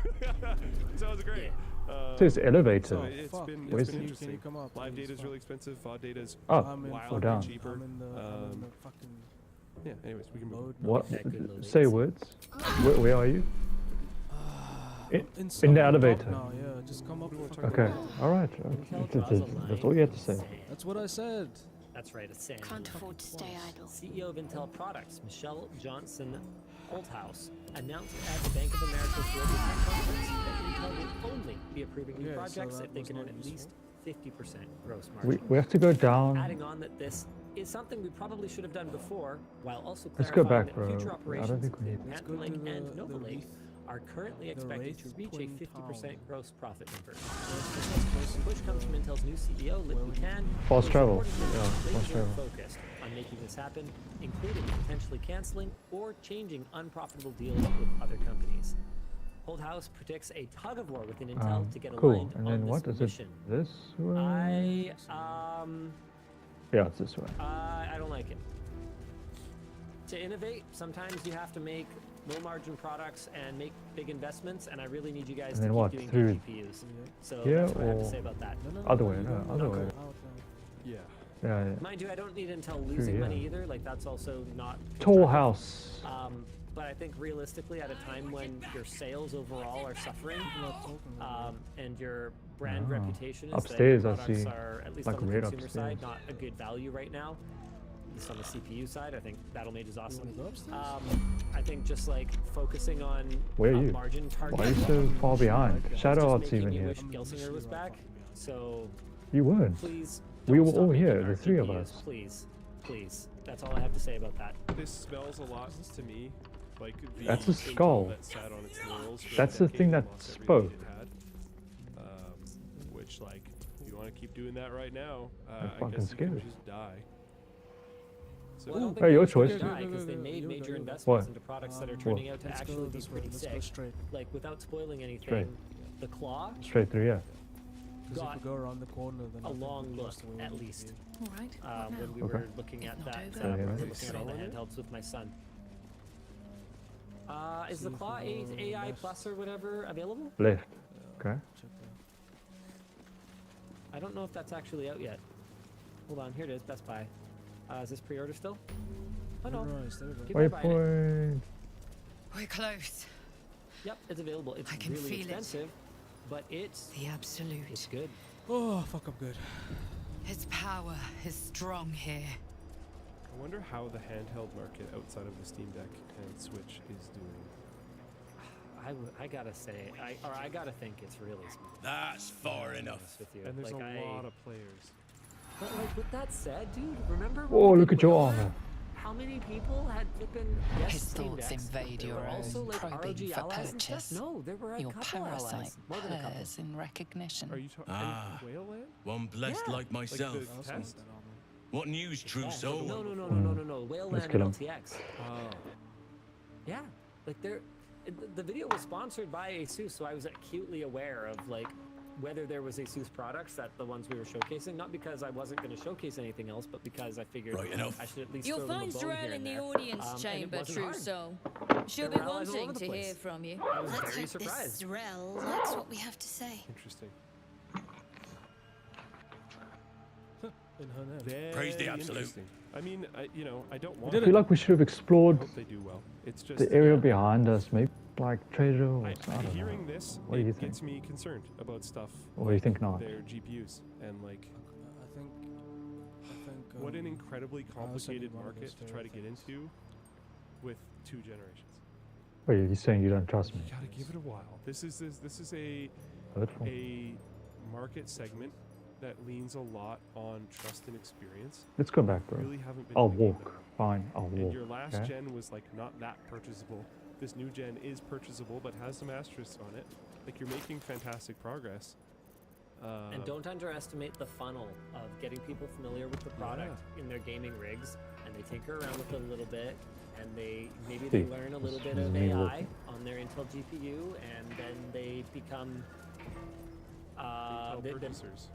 So it was great. So it's elevator. So it's Fuck. been Where's it's been the- interesting. Can you come up, Live please? data is really expensive. VOD data is Oh, I'm in wildly down. cheaper. I'm in the fucking Yeah. Anyways, we can move. mode. What? That good little Say latency. words. Where are you? In the some elevator. No, yeah, just come up. fucking Okay. up. All right. That's all you had to say. That's what I said. That's right, it's Sam. Can't afford to stay idle. CEO of Intel Products, Michelle Johnson Oldhouse, announced at the Bank of America's Global Tech Conference that Intel will only be approving new Yeah, so projects that if they was can earn not at least useful. 50% gross margin. We have to go down. Adding on that this is something we probably should have done before, while also Let's go clarifying back, that bro. future I operations don't think we need. in Let's go Panther to Lake and the Nova Lake reef. are currently expected to reach a 50% gross profit number. The push comes from Intel's new CEO, Lip Buchan, Fast who travel. reportedly Yeah, is fast travel. focused on making this happen, including potentially canceling or changing unprofitable deals with other companies. Holdhouse predicts a tug of war within Intel to get Cool. aligned And on then this what is mission. it? This way? Yeah, it's this way. I don't like it. To innovate, sometimes you have to make low-margin products and make big investments, and I really need you guys And then to what? keep doing Through good GPUs. So here that's what I have to or say about that. other way? No, other way. Yeah. Yeah, yeah. Mind you, I don't need Intel losing yeah. money either. Like, that's also not Tall constructive. house. But I think realistically, at a time when your sales overall are suffering, and your brand reputation is Upstairs, that I your products see, are, at least like on the red consumer side, upstairs. not a good value right now. At least on the CPU side, I think Battle Mage is awesome. I think just like focusing on Where are you? margin targets. Why are you so far behind? Shadow just Art's making even me here. wish Gelsinger was back. So You weren't. please. We don't were stop all making here, our the three of GPUs, us. Please, please. That's all I have to say about that. This smells a lot to me like the That's a Intel skull. that sat on its laurels for a That's the decade thing and that lost everything spoke. it had. Which, like, if you want to keep doing that right now, I'm I fucking guess you can scared. just die. So, Well, I don't think Hey, they your just gonna choice. die because they made major investments What? into products that are turning out to actually be pretty sick. Like, without spoiling anything, Straight. the Claw Straight through, yeah. got If we go around the corner, then a I think long we're look, close to where we at need to least. be. All right. when we Okay. were looking at If not that, over, when we were then looking at all the handhelds with my son. Is the See if Claw we 8 go AI left. Plus or whatever available? Left. Okay. Check that. I don't know if that's actually out yet. Hold on, here it is, Best Buy. Is this pre-order still? Oh no. Right, there we go. People are Wait buying it. for We're close. Yep, it's available. It's I can really feel it. expensive, but it's The absolute. it's good. Oh, fuck, I'm good. Its power is strong here. I wonder how the handheld market outside of the Steam Deck and Switch is doing. I gotta say, I gotta think it's really small. That's far to be enough. honest with you. And there's Like, a lot of players. But like with that said, dude, remember? when Oh, we look did at your Whale? armor. How many people had flipping His Steam thoughts Decks, but invade there your were also own, like probing ROG for allies and stuff? purchase. No, there were a Your couple parasite allies, more than a couple. purrs in recognition. Are you talking Ah. Whale Land? One blessed Yeah. like myself. the I also test? need that armor. What news, true Yeah. soul? No. Whale Let's Land kill and him. LTX. Oh. Yeah, like the video was sponsored by ASUS, so I was acutely aware of like whether there was ASUS products that the ones we were showcasing. Not because I wasn't going to showcase anything else, but because I figured Right enough. I should at least You'll throw them a find bone Sorrel here in and the there. audience And it chamber, wasn't true hard. soul. She'll There be were allies all over wanting the to place. hear from you. I was Let's very hope surprised. this Zrel likes what we have to say. Interesting. In her name. Very Praise the absolute. interesting. I mean, I don't want. I feel like we should have I explored hope they do well. It's just the area behind us, maybe like treasure or I don't hearing know. this, What do you it think? gets me concerned about stuff. Or do you think not? Their GPUs and like I think. what an incredibly complicated one of market those to try to get things. into with 2 generations. Wait, you're saying you don't trust me? You gotta give it a while. This is a Hurtful. market segment that leans a lot on trust and experience. Let's go back, bro. Really haven't been I'll in the game walk. that long. Fine, I'll And walk. your last okay? gen was like not that purchasable. This new gen is purchasable, but has some asterisks on it. Like you're making fantastic progress. And don't underestimate the funnel of getting people familiar with the product in their gaming rigs, and they tinker around with it a little bit, and they See, learn a little this bit is of me AI walking. on their Intel GPU, and then they become Intel they- purchasers.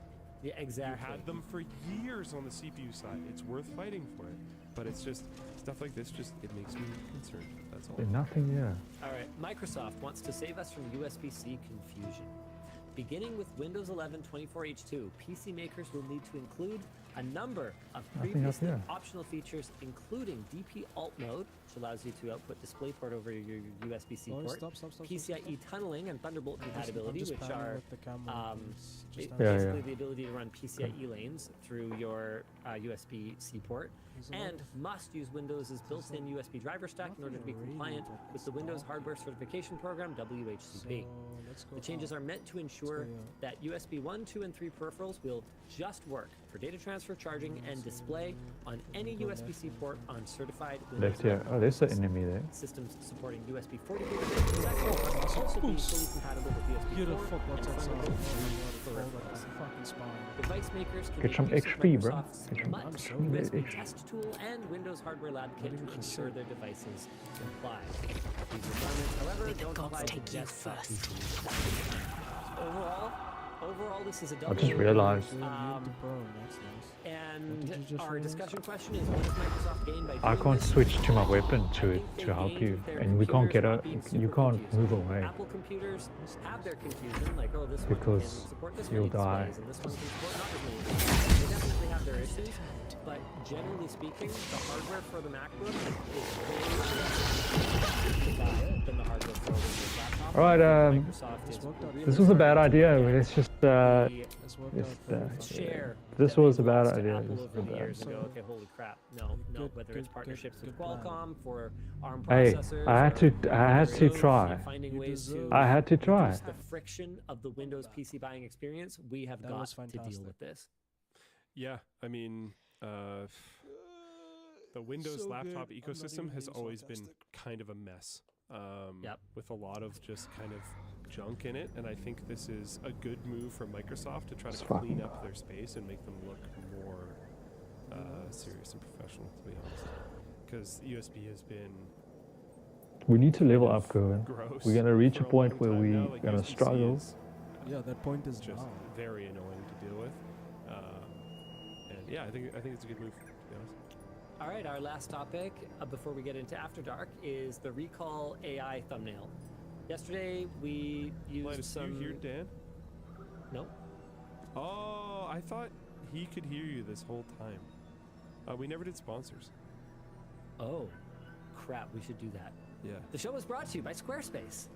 yeah, exactly. You had them for years on the CPU side. It's worth fighting for it. But it's just stuff like this. It makes me concerned. That's all. There's nothing here. All right, Microsoft wants to save us from USB-C confusion. Beginning with Windows 11 24H2, PC makers will need to include a number of Nothing up previously here. optional features, including DP Alt mode, which allows you to output DisplayPort over your USB-C Oh, port, stop. PCIe tunneling and Thunderbolt compatibility, which are with the camera. It's just basically the ability to run PCIe lanes through your USB-C port, and must use Windows' built-in USB driver stack in order to be compliant with the Windows Hardware Certification Program, WHCP. The changes are meant to ensure that USB 1, 2, and 3 peripherals will just work for data transfer, charging, and display on any USB-C port on certified Left here. Oh, there's an enemy there. systems supporting USB 40 will also be fully compatible with USB 4 and fundable for peripherals. Device makers can Get some make use of XP, bro. Microsoft's Get some MUT USB XP. test tool and Windows Hardware Lab kit to ensure their devices comply. These requirements, however, don't apply to desktop PCs. Overall, this is a double. I just realized. And our discussion question is: what does Microsoft gain by doing I can't this? switch to my weapon I to think they help gain you, their and we can't get computers out. not being You super can't move confusing. away. Apple computers have their confusion, like, oh, this one Because can support this you'll many die. displays, and this one can support not as many displays. They definitely have their issues, but generally speaking, the hardware for the MacBook is way than the hardware for a Windows laptop. All right, Microsoft is really this was a bad starting to idea. get Let's just share. this that was a they've bad lost to idea. Apple This over was the bad. years and go, okay, holy crap, no. Whether it's partnerships with Qualcomm for ARM Hey, processors, I had to or try. finding ways to I had to try. reduce the friction of the Windows PC buying experience. We have That got was to deal fantastic. with this. Yeah, I mean, the Windows So laptop good. I'm not ecosystem even has being always been sarcastic. kind of a mess. Yep. With a lot of just kind of junk in it, and I think this is a good move from Microsoft to try to clean up their space and make them look more serious and professional, to be honest. Because USB has been We need to level up, Cohen. gross. We're gonna reach a for point long where time we're now. Like, gonna USB-C struggle. is Yeah, that point is just now. very annoying to deal with. And yeah, I think it's a good move, to be honest. All right, our last topic before we get into After Dark is the Recall AI thumbnail. Yesterday we used Linus, some. you hear Dan? No. Oh, I thought he could hear you this whole time. We never did sponsors. Oh, crap! We should do that. Yeah. The show was brought to you by Squarespace.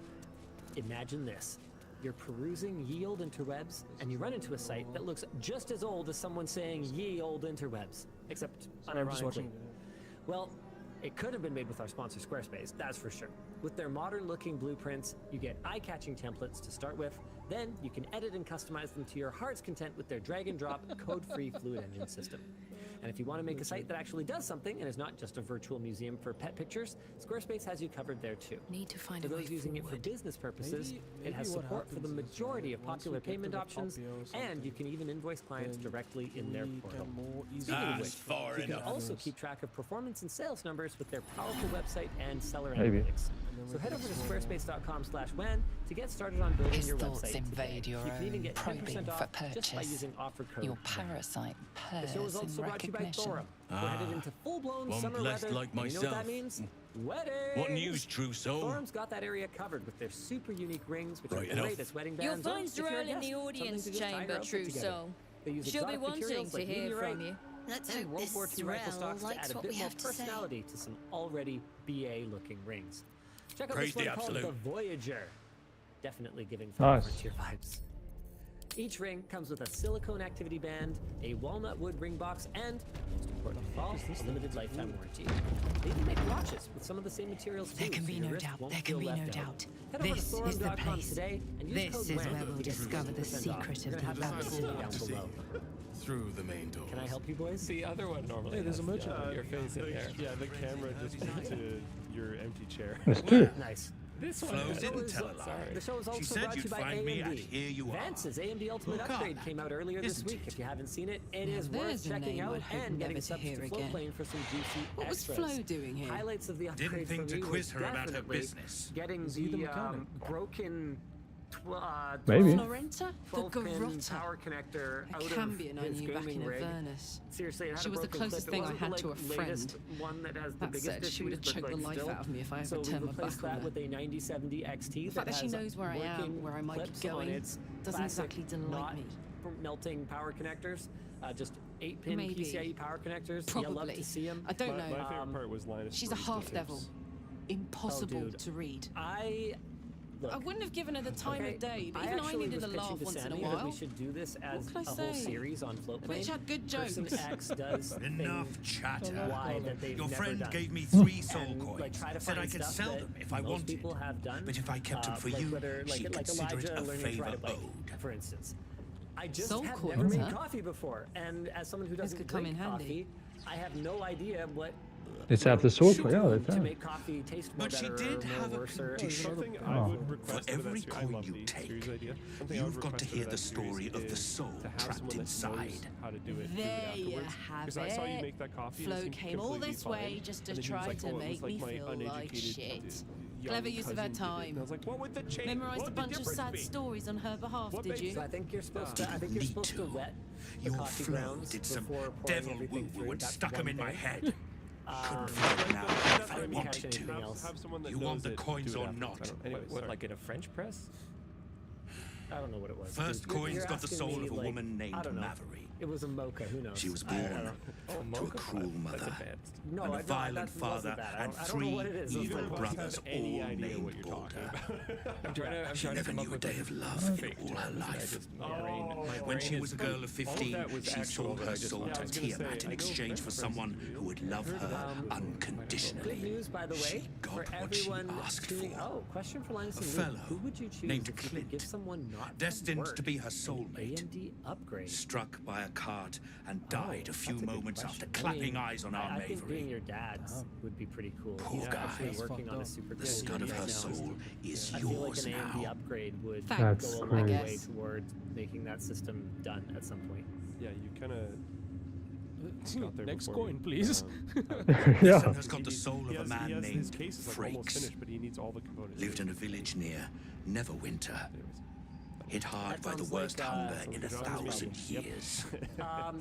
Imagine this. You're perusing ye old interwebs, and you run into a site that looks just as old as someone saying ye old interwebs, except Sorry, I'm just unironically. watching. Well, it could have been made with our sponsor Squarespace, that's for sure. With their modern-looking blueprints, you get eye-catching templates to start with, then you can edit and customize them to your heart's content with their drag-and-drop, code-free Fluid Engine system. And if you want to make a site that actually does something and is not just a virtual museum for pet pictures, Squarespace has you covered there too. Need to find For a way those using it for forward. business purposes, Maybe it has what support for the happens is, majority of once we popular get to payment the options, copy or and something, you can even invoice clients then directly in their we portal. can more easily Speaking of use which, far you can enough. also keep track of performance and sales numbers with their powerful website and seller Maybe. analytics. then So we head can over to explore more. squarespace.com/WAN to get started on building His your thoughts website invade today. your You can even own, get probing 10% for off just by purchase. using offer code. Your WAN. parasite The show is purrs in also brought to you by recognition. Thora. We're headed into full-blown one summer blessed weather. like and you know what that myself. means? Weddings! What news, true soul? Thorum's got that area covered with their super unique rings, which Right are enough. great as wedding You'll bands. or find if you're a Zorel in guest, the something audience to just tie your chamber, outfit true together. soul. They use She'll be exotic wanting materials to like hear meteorite from you. Let's and hope World this War II rifle Zorel stocks to likes add a what bit we more have to say. personality to some already BA-looking rings. Check out Praise this the one called absolute. the Voyager. Definitely giving Final Nice. Frontier vibes. Each ring comes with a silicone activity band, a walnut wood ring box, and, most important of all, a limited lifetime warranty. They even make watches with some of the same materials too. There can so be your no wrist doubt. won't There can feel be no left out. doubt. Head over to This is the Thorum.com place. today and use This code is WAN where to we'll get discover the 50% off. secret We're of gonna have the that rabbit listed hole. down To see. below. Through the main door. Can I help you boys? The other one normally Hey, there's has a merchant. your face in there. Yeah, the camera just went to your empty chair. There's two. Nice. This one Flo is- didn't tell a sorry. lie. The show is also She said brought to you you'd by find me, and AMD. here you are. Vance's AMD Ultimate Look up, Upgrade came out earlier this isn't week. it? If you haven't seen it, it Now is worth there's a checking name out I'd hope and getting never to subs to hear Flow again. Plane for some juicy What was extras. Flo doing here? Highlights of the upgrade Didn't think for to me quiz was her about her definitely business. getting Is he the the mechanic? broken Maybe. Florenta? The 12-pin Garrotta. power connector A out Cambion of I his knew back gaming in rig. Avernus. Seriously, it had She a was the broken closest clip. It thing I wasn't had the, to a like, latest friend. one that has the That biggest said, she would have issues, but, choked the like, life still. out of me if I So ever we turned my replaced back on that her. with a 9070 XT The fact that she has knows where I am, working where I might be clips on going, its doesn't classic exactly delight not me. melting power connectors, just 8-pin Maybe. PCIe power connectors. You love Probably. to see them. I don't My know. favorite part was Linus. She's a barista half-devil. tips. Impossible dude. to read. Look, I wouldn't have given her the time okay, of day, but I even I actually needed was a pitching laugh to once in a Sammy that while. we should do this as can I a whole say? series on Float The Plane. bitch had good Person jokes. X does Enough things chatter. why that they've Your never friend done. gave me 3 soul And, coins. like, try to Said I find could stuff sell that them if I most wanted. people have done. But if I kept them for like you, whether, she'd like consider Elijah it a learning to ride favor a bike, owed. for instance. I just Soul have coins, never made huh? coffee before, and as someone who This doesn't could come drink in handy. coffee, I have no idea what. It's at the soul to coin, yeah, do that's to it. make coffee taste more But she better did or have more a worse or condition. Something Oh. I would request For for that every series- I coin love you the take, series idea. Something I would you've got to request for hear that the series story of the is soul to have trapped someone that inside. knows how to do it, do it There you afterwards. have Because I saw you it. make that coffee. Flo and it seemed came all completely this way fine. just to And then he was try like, to "Oh, it was make like me my feel like uneducated, shit. young Clever use of her cousin did it." time. And I was like, what would the change? Memorized a What would the bunch of difference sad be? stories on her behalf, What did makes you? So I think you're supposed to. I think Didn't you're need supposed to to. wet the Your coffee flow grounds did some before pouring devil everything woo-woo through. and That's stuck 'em one in my thing. head. Um, Figure it out if I didn't wanted catch to. anything else. Have someone that You knows want the it, coins do it or afterwards. not? I don't- Anyway, What, sorry. like in a French press? I don't know what it was. First Dude, you're coin's got the asking soul me, of a like, woman I named don't know. Maverick. It was a mocha. Who knows? She was I don't born know. to a cruel That's a mother bad. No, and a that violent wasn't father bad. and I don't know three what it is. evil Neither of us brothers, have any all idea what named you're talking Boulder. I'm trying She to never come up knew a with day like of love in fake all her terms, and I life. just- my brain- my When brain she is- was a girl of all of 15, that was she actual, sold but I her just soul wanted to I was gonna say, Tiamat in I know exchange for French someone friends who would love her Good unconditionally. news, by the way, She for got what she everyone asked tuning. for. Oh, question for Linus A and Luke. fellow Who would you choose named if you could give Clint, someone not from destined work to be her an soulmate, AMD upgrade? struck by a cart and died a few That's good moments after question. I clapping mean, eyes on our I think being Mavery. your dad's would be pretty cool. Poor He's guy. actually He's working on a fucked super The cool scud game of her right now. soul is I feel like yours an AMD now. upgrade would Thanks, go a I long way guess. towards making that system done at some point. Yeah, you kind of. Next coin, please. Yeah. Son has got the soul of a man his named case is like almost Frakes. finished, but he needs all the components. Lived in a village near Neverwinter, Anyways. hit hard That by the sounds worst like, hunger some in a good problem. 1,000 Yep. years. Good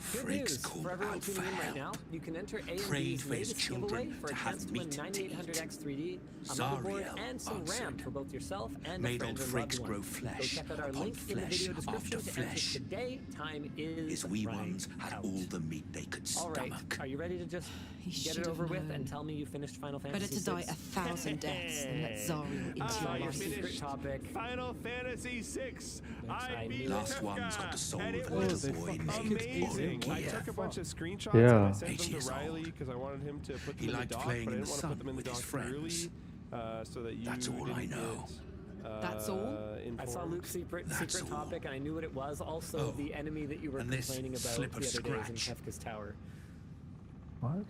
Frakes news called for everyone out for tuning in right help. now. You can enter Prayed AMD's for his latest children giveaway for a to have chance to win meat to 9800X 3D, a Zariel motherboard, and some RAM answered. for both yourself and Made a friend old or loved Frakes one. grow Go flesh check out our upon link in the flesh video description after to enter flesh. today. Time is His wee running ones had out. all the meat they could All right, stomach. are you ready to just He get should it over have with known. and tell me you finished Final Fantasy Better to die VI? 1,000 deaths than let Zariel into Ah, your your life. secret topic. Final Fantasy VI. I beat Last Kefka, one's got the soul and of it a was little boy named amazing. I Olivia. took a bunch of screenshots Yeah. and I sent 8 them years to old. Riley because I wanted him to put them He in the liked doc, playing but I in didn't the want to put sun them in the with his doc friends. early, so that you That's all I didn't know. get, That's all? I saw informed. Luke's secret That's all. topic, and I knew what it was. Also, Oh, the enemy that you were and this complaining about slip the of other days in scratch. Kefka's Tower. What?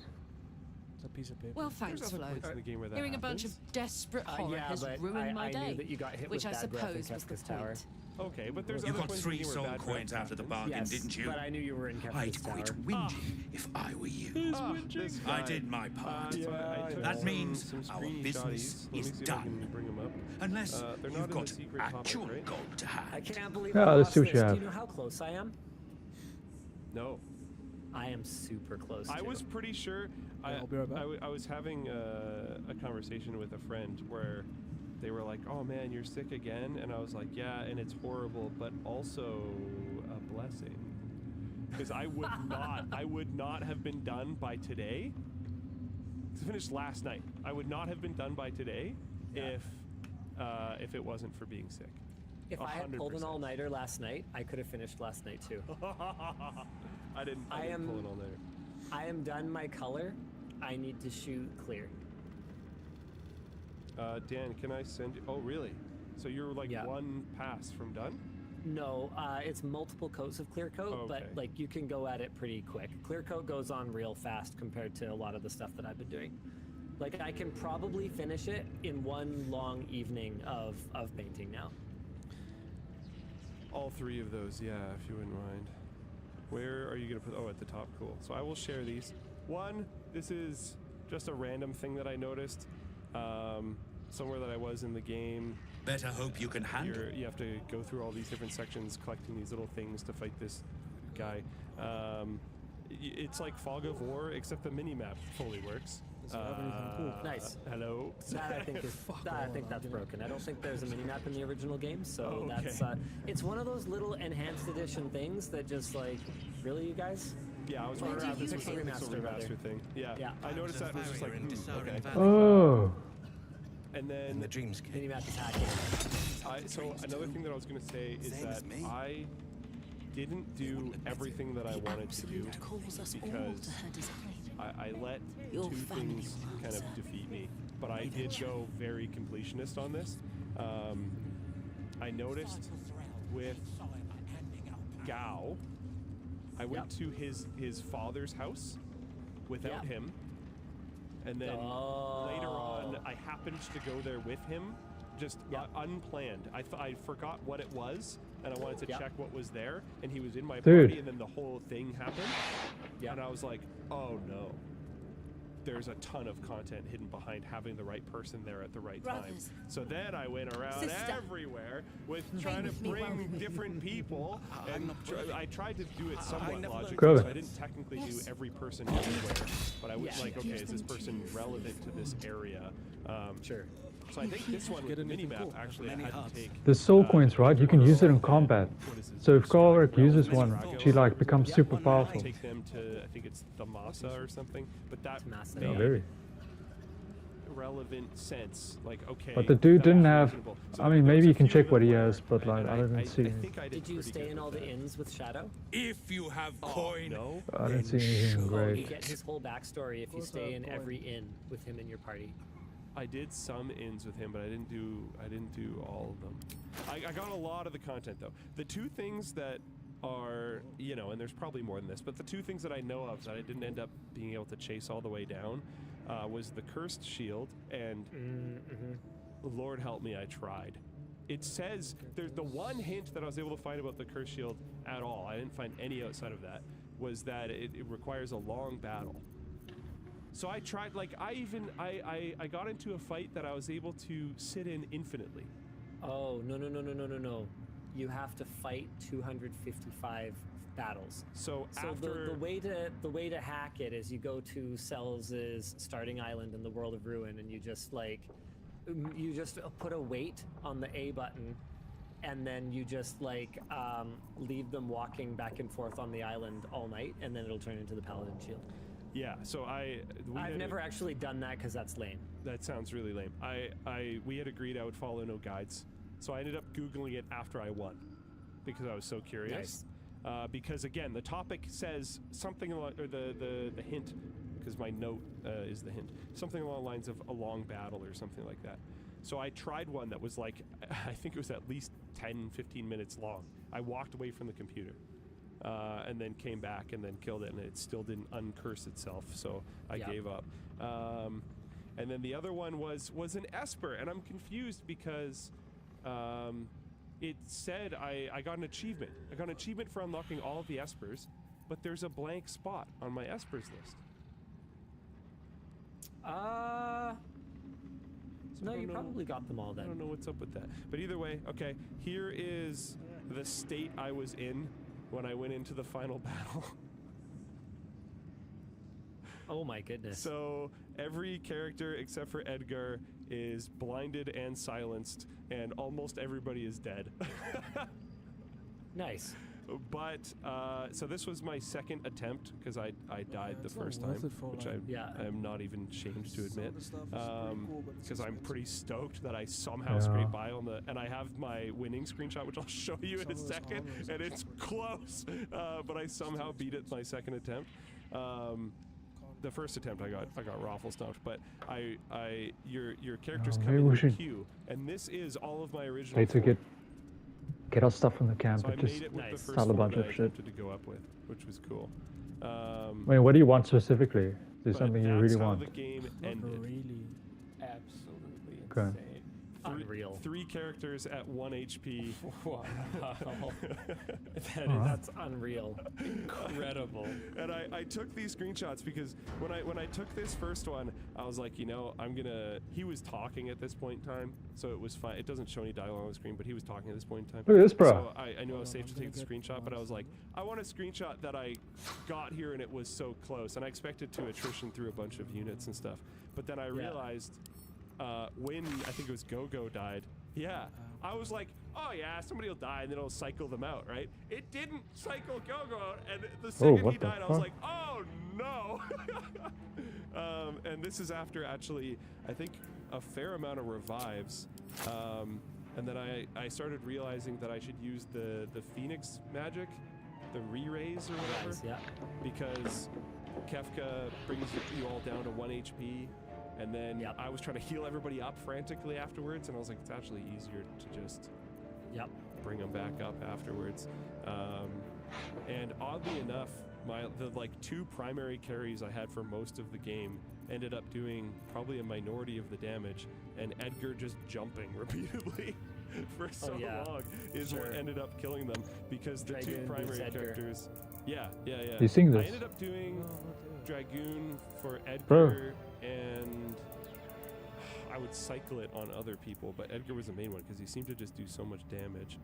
A piece of paper. Well, There's thanks, other Flo. points in the game where that Hearing a bunch of happens. desperate horror Yeah, has but ruined my I day, knew that you got hit which with I bad breath in suppose was the Kefka's Tower. point. Okay, but there's You other got points in 3 the game where soul bad coins breath out of the happens. bargain, Yes, didn't you? but I knew you were in Kefka's I'd Tower. quit whinging if I were you. This I guy. did my part. So I took That some- means some our screen business shotties. Let me is see if I can done. bring 'em up. Unless They're not you've in the got secret topic, actual right? gold to hand. I can't believe Yeah, I let's lost see what this. you Do have. you know how close I am? No. I am super close. I to. was pretty sure. I'll be right back. I was having a conversation with a friend where they were like, "Oh man, you're sick again," and I was like, "Yeah, and it's horrible, but also a blessing." Because I would not have been done by today. I finished last night. I would not have been done by today if it wasn't for being sick. If I had pulled an 100%. all-nighter last night, I could have finished last night too. I didn't pull it all night. I am done my color. I need to shoot clear. Dan, can I send you? Oh, really? So you're like Yeah. one pass from done? No, it's multiple coats of clear coat, but Okay. like you can go at it pretty quick. Clear coat goes on real fast compared to a lot of the stuff that I've been doing. Like I can probably finish it in one long evening of painting now. All 3 of those, yeah, if you wouldn't mind. Where are you gonna put? Oh, at the top, cool. So I will share these. One, this is just a random thing that I noticed. Somewhere that I was in the game. Better hope you can handle. You have to go through all these different sections, collecting these little things to fight this guy. It's like Fog of War, except the mini-map fully works. Nice. Hello. That I think is that's broken. I don't think there's a mini map in the original game, so Oh, okay. that's it's one of those little enhanced edition things that just like, really, you guys? Yeah, I was Or, wondering if this the was a remaster, rather. remaster thing. Yeah. Yeah. I noticed that and was just like, okay. Oh. And then The dreams came. Mini map is hacking. so another thing that I was going to say is Same that as me. I didn't do everything that I wanted to do calls us all because to her display. I let Your 2 family things will kind of answer. defeat me. But I did go very completionist on this. I noticed with Gao. I went to his father's house without him, and then later on I happened to go there with him, just unplanned. I forgot what it was, and I wanted to check what was there, and he was in my party, and then the whole thing happened, and I was like, oh no. There's a ton of content hidden behind having the right person there at the right time. So then I went around everywhere with trying to bring different people, and I tried to do it somewhat logically. So I didn't technically do every person everywhere, but I was like, okay, is this person relevant to this area? Sure. So I think this one with the minimap actually I had to take. The soul coins, right? You can use it in combat. So if Garlic uses one, she like becomes super powerful. Take them to, I think it's the Masa or something, but that Oh, very. relevant sense. Like, okay. But the dude didn't have. I mean, maybe you can check what he has, but like I didn't see. Did you stay in all the inns with Shadow? If you have coin, no. I didn't see anything You great. get his whole backstory if you stay in every inn with him in your party. I did some ins with him, but I didn't do all of them. I got a lot of the content though. The two things that are, you know, and there's probably more than this, but the two things that I know of that I didn't end up being able to chase all the way down was the Cursed Shield and Lord help me, I tried. It says there's the one hint that I was able to find about the Cursed Shield at all. I didn't find any outside of that. Was that it requires a long battle. So I tried, like, I got into a fight that I was able to sit in infinitely. Oh, no. You have to fight 255 battles. So after the way to hack it is you go to Cell's starting island in the World of Ruin, and you just put a weight on the A button, and then you just leave them walking back and forth on the island all night, and then it'll turn into the Paladin Shield. Yeah, so I've never actually done that because that's lame. That sounds really lame. We had agreed I would follow no guides, so I ended up Googling it after I won because I was so curious. Nice. Because again, the topic says something along, or the hint, because my note is the hint, something along the lines of a long battle or something like that. So I tried one that was like, I think it was at least 10-15 minutes long. I walked away from the computer. And then came back and then killed it, and it still didn't uncurse itself, so I gave up. And then the other one was an Esper, and I'm confused because it said I got an achievement. I got an achievement for unlocking all of the Espers, but there's a blank spot on my Espers list. No, you probably got them all then. I don't know what's up with that. But either way, okay, here is the state I was in when I went into the final battle. Oh my goodness. So every character except for Edgar is blinded and silenced, and almost everybody is dead. Nice. But, so this was my second attempt, because I died the first time, which I am not even ashamed to admit, because I'm pretty stoked that I somehow scraped by on the, and I have my winning screenshot, which I'll show you in a second, and it's close, but I somehow beat it my second attempt. The first attempt I got raffle stuffed, but your characters come in the queue, and this is all of my original. Get our stuff from the camp, so and just start a bunch of shit. To go up with, which was cool. Wait, what do you want specifically? Is there something you really want? The game ended. Really, absolutely insane. Unreal. 3 characters at 1 HP. Wow. That's unreal. Incredible. And I took these screenshots because when I took this first one, I was like, you know, he was talking at this point in time, so it was fine. It doesn't show any dialogue on the screen, but he was talking at this point in time. Look at this, bro. So I knew I was safe to take the screenshot, but I was like, I want a screenshot that I got here and it was so close. And I expected to attrition through a bunch of units and stuff. But then I realized when I think it was Go-Go died, I was like, oh yeah, somebody will die and then it'll cycle them out, right? It didn't cycle Go-Go out, and the second he died, I was like, oh no! And this is after actually, I think, a fair amount of revives. And then I started realizing that I should use the Phoenix magic, the re-raise or whatever, because Kefka brings you all down to 1 HP. And then I was trying to heal everybody up frantically afterwards, and I was like, it's actually easier to just Yep. bring them back up afterwards. And oddly enough, the like 2 primary carries I had for most of the game ended up doing probably a minority of the damage, and Edgar just jumping repeatedly for so long is what ended up killing them, because the Dragoon 2 primary Edgar. characters. Yeah. You sing this? I ended up doing Dragoon for Edgar, Bro. and I would cycle it on other people, but Edgar was the main one because he seemed to just do so much damage.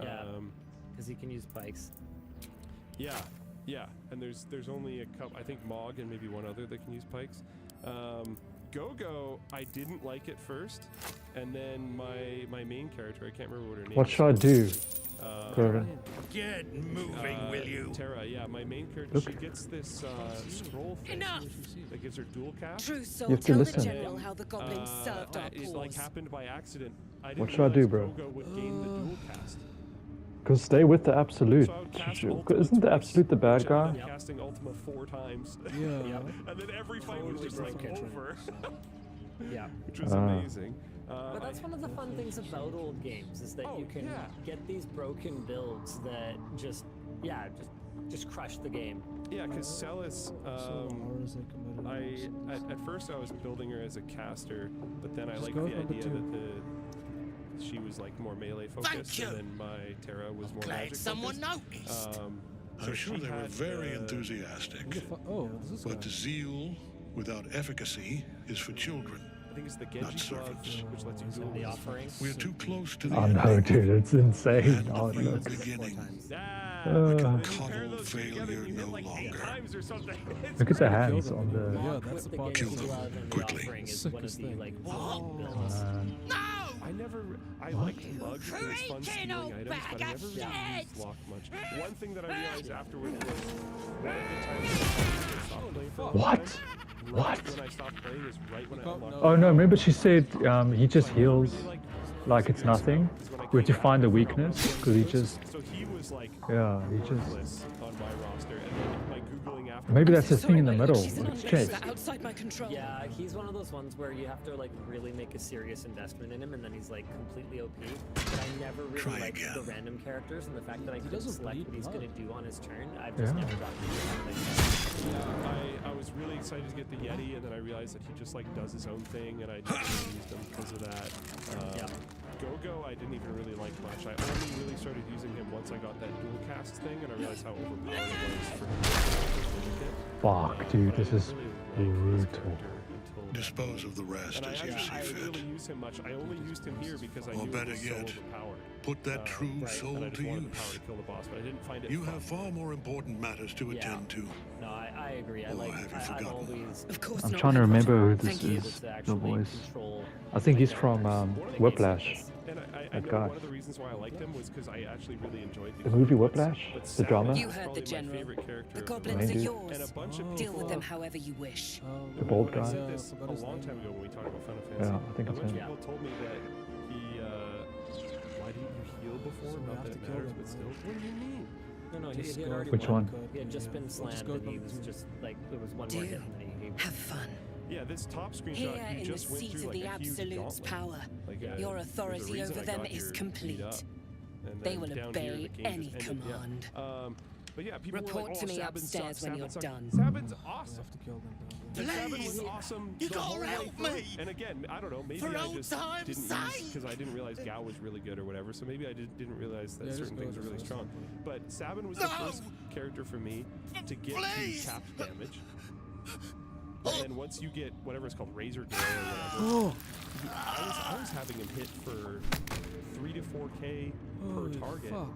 Yeah, because he can use pikes. Yeah, and there's only a couple. I think Mog and maybe one other that can use pikes. Go-Go, I didn't like it first, and then my main character, I can't remember what her name is. What should I do? Get moving, will you? Terra, yeah, my main character, she gets this scroll thing that gives her dual cast. True soul, You have to tell the listen. general how the goblins served our It like cause. happened by accident. I didn't What should I do, realize bro? Go-Go would gain the dual cast. Because stay with the absolute. So I would cast Ultima Isn't the twice, absolute the bad which ended guy? up casting Ultima 4 times. Yeah. And then every fight was just like over. Yeah. Which was amazing. But that's one of the fun things about old games, is that you can get these broken builds that just crush the game. Yeah, because Celis, at first I was building her as a caster, but then I liked the idea that she was like more melee focused, and then my Terra was more magic someone focused. noticed. I'm sure they were very enthusiastic. But zeal without efficacy is for children. I think it's the Genji glove, which lets you duel the offering. We're too close to the Oh end. no, dude, it's insane. Oh, Nothing no. but beginning. Ah, Uh, Coddle failure no longer. times or something. Look at the hands on the. Yeah, that's the part. Kill them quickly. Is one of the like builds. I liked lugs and it's fun stealing items, but I never really used lock much. One thing that I realized afterwards was one of the times I stopped playing for a long What? time, What? right when I stopped playing is right when I unlocked Oh no, remember she said he just heals like it's nothing. We have to find the weakness because he just. So he was like Yeah, he just. worthless on my roster, and then my Googling after. Maybe that's the thing in the middle. Let's check. Outside my control. Yeah, he's one of those ones where you have to like really make a serious investment in him, and then he's like completely OP. But I never really liked the random characters, and the fact that I couldn't select what he's gonna do on his turn, I've just never gotten to it. Yeah, I was really excited to get the Yeti, and then I realized that he just like does his own thing, and I never really used him because of that. Go-Go, I didn't even really like much. I only really started using him once I got that dual cast thing, and I realized how overpowered it was for him. Fuck, dude, this is brutal. Dispose of the rest as you see I didn't fit. really use him much. I only used him here because I Or knew better it was so yet, overpowered. put that true soul and I to just wanted the power use. to kill the boss, but I didn't find it You fun. have far more important matters to attend to. No, I agree. I Or like. have you I've forgotten? always. Of course I'm not. trying to remember who this Thank you. is. To The actually voice. control I think he's from Whiplash. And I That know guy. one of the reasons why I liked him was because I actually really enjoyed The movie books, Whiplash? but The Savage drama? is You heard the probably my general. favorite character The of goblins Main are dude? yours. And a bunch of Deal people with them however you wish. The bald when I guy? said this a long time ago when we talked about Final Fantasy. Yeah, I think a it's bunch of him. people told me that he, why didn't you heal before? So we Not have that to it kill matters, them, but still. right? What do you mean? No, Just he had go already Which won. one? He had just been slammed, go and he from was two. just like there was one more hit, and then he Have fun. Yeah, this top screenshot, Here you in the just went seat through of like the a huge Absolute's gauntlet. power, Like, your there's a authority reason over I them got is here complete. beat up. And They then will down here, obey the game any just ended. Yeah. command. But yeah, people Report were like, to oh, me Sabin upstairs sucks, when Sabin you're sucks. done. Sabin's We awesome. have to kill them. And Sabin was Please, awesome. you the gotta whole way help through. me. And again, I don't know, maybe For I old just time's didn't sake. because I didn't realize Gao was really good or whatever. So maybe I didn't realize that Yeah, certain just go things are with really the strong. first But Sabin was No. the first character for me to get Please. to capped damage. And then once you get whatever it's called, Razor Glare or whatever, I was having him hit for 3 to 4K per Holy target, fuck.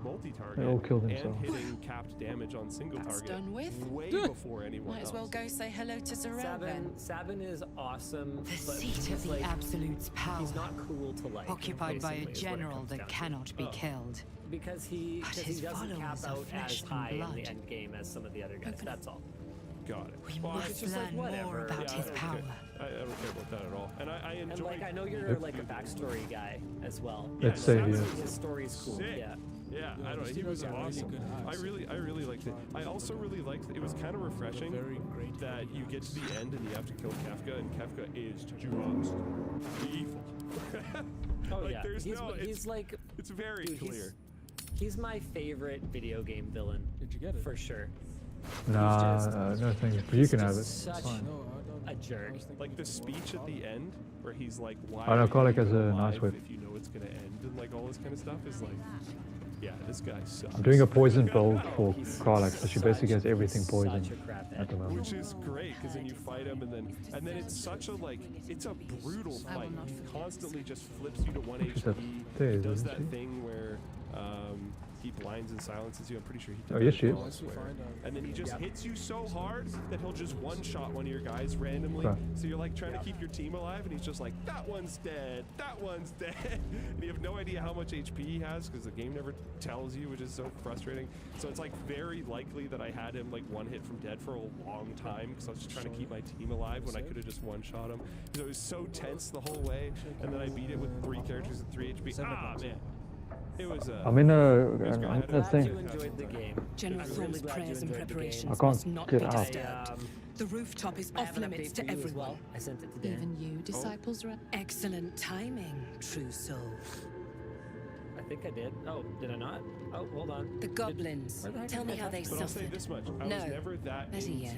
multi-target, They all killed and themselves. hitting capped damage on single That's target done with. way before anyone Might as else. well go say hello to Zarel then. Sabin is awesome, The but seat of he's the like, Absolute's power. he's not cool to like. Occupied by a basically, is what it general comes that down to. cannot be killed. Because he But doesn't his cap followers are out as flesh and high in blood. the end game as some of the other guys. That's all. Got it. We Well, must it's just like, learn more whatever. about Yeah, his I don't power. care. I don't care about that at all. And I And enjoy. like I know you're like a backstory guy as well. Let's say Sabin yes. was His story's cool. sick. Yeah. Yeah, Yeah, I don't know. he He was does have really awesome. good hacks. I really liked it. I also really liked it. It was kind of refreshing Very great. that you get to the end and you have to kill Kefka, and Kefka is just evil. Oh like, yeah, there's he's like, it's very dude, clear. He's my favorite video game villain. Did you get it? For sure. Nah, no thanks. But you can have it. It's Such fine. a jerk. Like the speech at the end, where he's like, "Why I know are Colic you has a even nice alive whip. if you know it's gonna end?" And like all this kind of stuff is like, yeah, this guy sucks. I'm doing a poison build for Karlach, so she basically has everything poison at the moment. Which is great, because then you fight him, and then it's such a it's a brutal fight. He constantly just flips you to 1 She's HP. upstairs, He does isn't that she? thing where he blinds and silences you. I'm pretty sure he did Oh, that yes, as she well, is. I swear. And then he just hits you so hard that he'll just one-shot one of your guys randomly. Okay. So you're like trying to keep your team alive, and he's just like, that one's dead, that one's dead. And you have no idea how much HP he has, because the game never tells you, which is so frustrating. So it's like very likely that I had him like one hit from dead for a long time, because I was just trying to keep my team alive when I could have just one-shot him. So it was so tense the whole way, and then I beat it with 3 characters at 3 HP. Ah, man. It was I'm in a thing. You enjoyed the game. General Thorne's prayers and preparations I can't must not get be out. disturbed. The rooftop is off limits to everyone. Well. I sent it to Dan. Even you, disciples, Excellent timing, true soul. I think I did. Oh, did I not? Oh, hold on. The goblins. Tell me how they But I'll say suffered. this much. I No, was never that better into yet.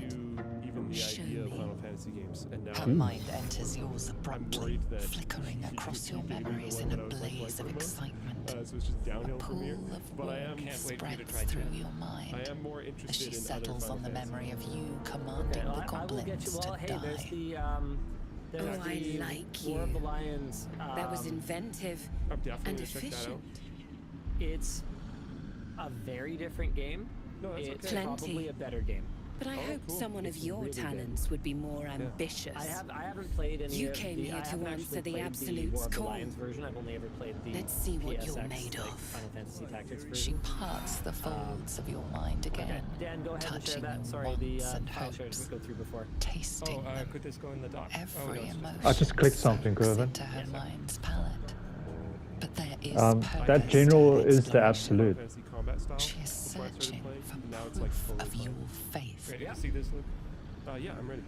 even the Show idea of me. Final Fantasy games. And now her mind enters yours I'm abruptly, worried that flickering he across could your keep getting the memories one in a that I was like blaze of for. excitement. So it's just downhill A from here. pool of But I am warmth Can't wait for you to spreads try through too. your mind I am more as interested she in other settles Final on the Fantasy memory of games. you commanding Okay, the I will get goblins you. Well, to hey, die. there's Oh, I the like War of you. the Lions. That was inventive I'm definitely and gonna check that out. efficient. It's a very different game. No, that's It's okay. probably Plenty. a better game. But I Oh, hope cool. someone of It's your really good. talents would be more ambitious. I haven't played any You of came the, here I to haven't answer actually the played Absolute's the War of the call. Lions version. I've only ever played the Let's see what you're PSX, made like, of. Final Fantasy Tactics She version. parts the folds of your mind Okay, again, Dan, go ahead and share touching that. your Sorry, the wants and file share hopes, didn't go through before. tasting them. could this go in the dock? Every it's just- emotion I just clicked something, soaks Gervin. into her mind's palette. But there is That purpose general to her is the exploration. absolute. Fantasy combat style. She is Before I started searching playing, for and now it's like proof fully of your fun. faith. Ready to see this, Luke? Yeah, I'm ready.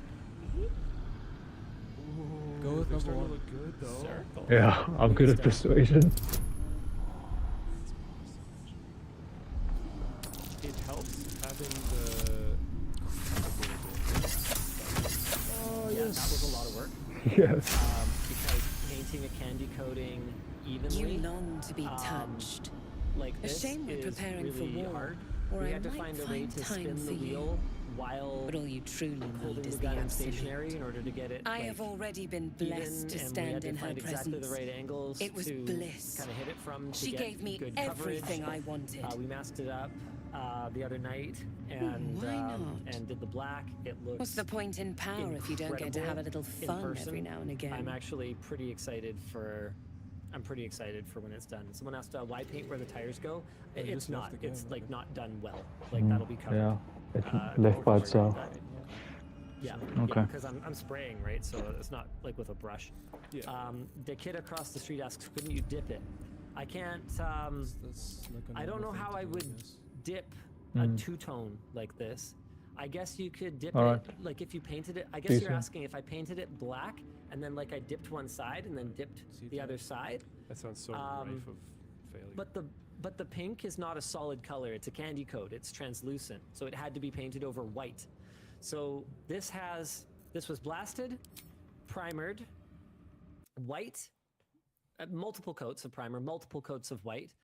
Go with They're number starting to one. look good though. Circle. Yeah, I'm good at persuasion. It helps having the. Oh, yeah, that was a lot of work. Yes. Because painting a candy coating evenly. You long to be touched. Like A this shame we're is preparing for really war, hard. or We I had to might find a way find to time spin for the you. wheel while But all you truly holding need the is the gun in stationary absolute. in order to get it. I like, have already been even, blessed to and we stand had to in her find exactly presence. the right angles It was to bliss. kind of hit it from. To She get gave me good everything coverage. I wanted. We masked it up the other night and why not? and did the black. It looks. What's the point in power if you don't get to have a little in fun person. every now and again? I'm actually pretty excited for. I'm pretty excited for when it's done. Someone asked why paint where the tires go. Yeah, you It's just left not. the game, It's right? like not done well. Like that'll be covered. Yeah, it's left don't by worry itself. about that. Yeah. Okay. Because I'm spraying, right? So it's not like with a brush. Yeah. The kid across the street asks, "Couldn't you dip it?" I can't. That's like a I don't know normal thing how to I do, would yes. dip a two-tone like this. I guess you could dip All it right. like if you painted it. I guess Please, you're yeah. asking if I painted it black and then like I dipped one side and then dipped the other side. That sounds so rife of failure. But the pink is not a solid color. It's a candy coat. It's translucent, so it had to be painted over white. So this was blasted, primered, white, multiple coats of primer, multiple coats of white,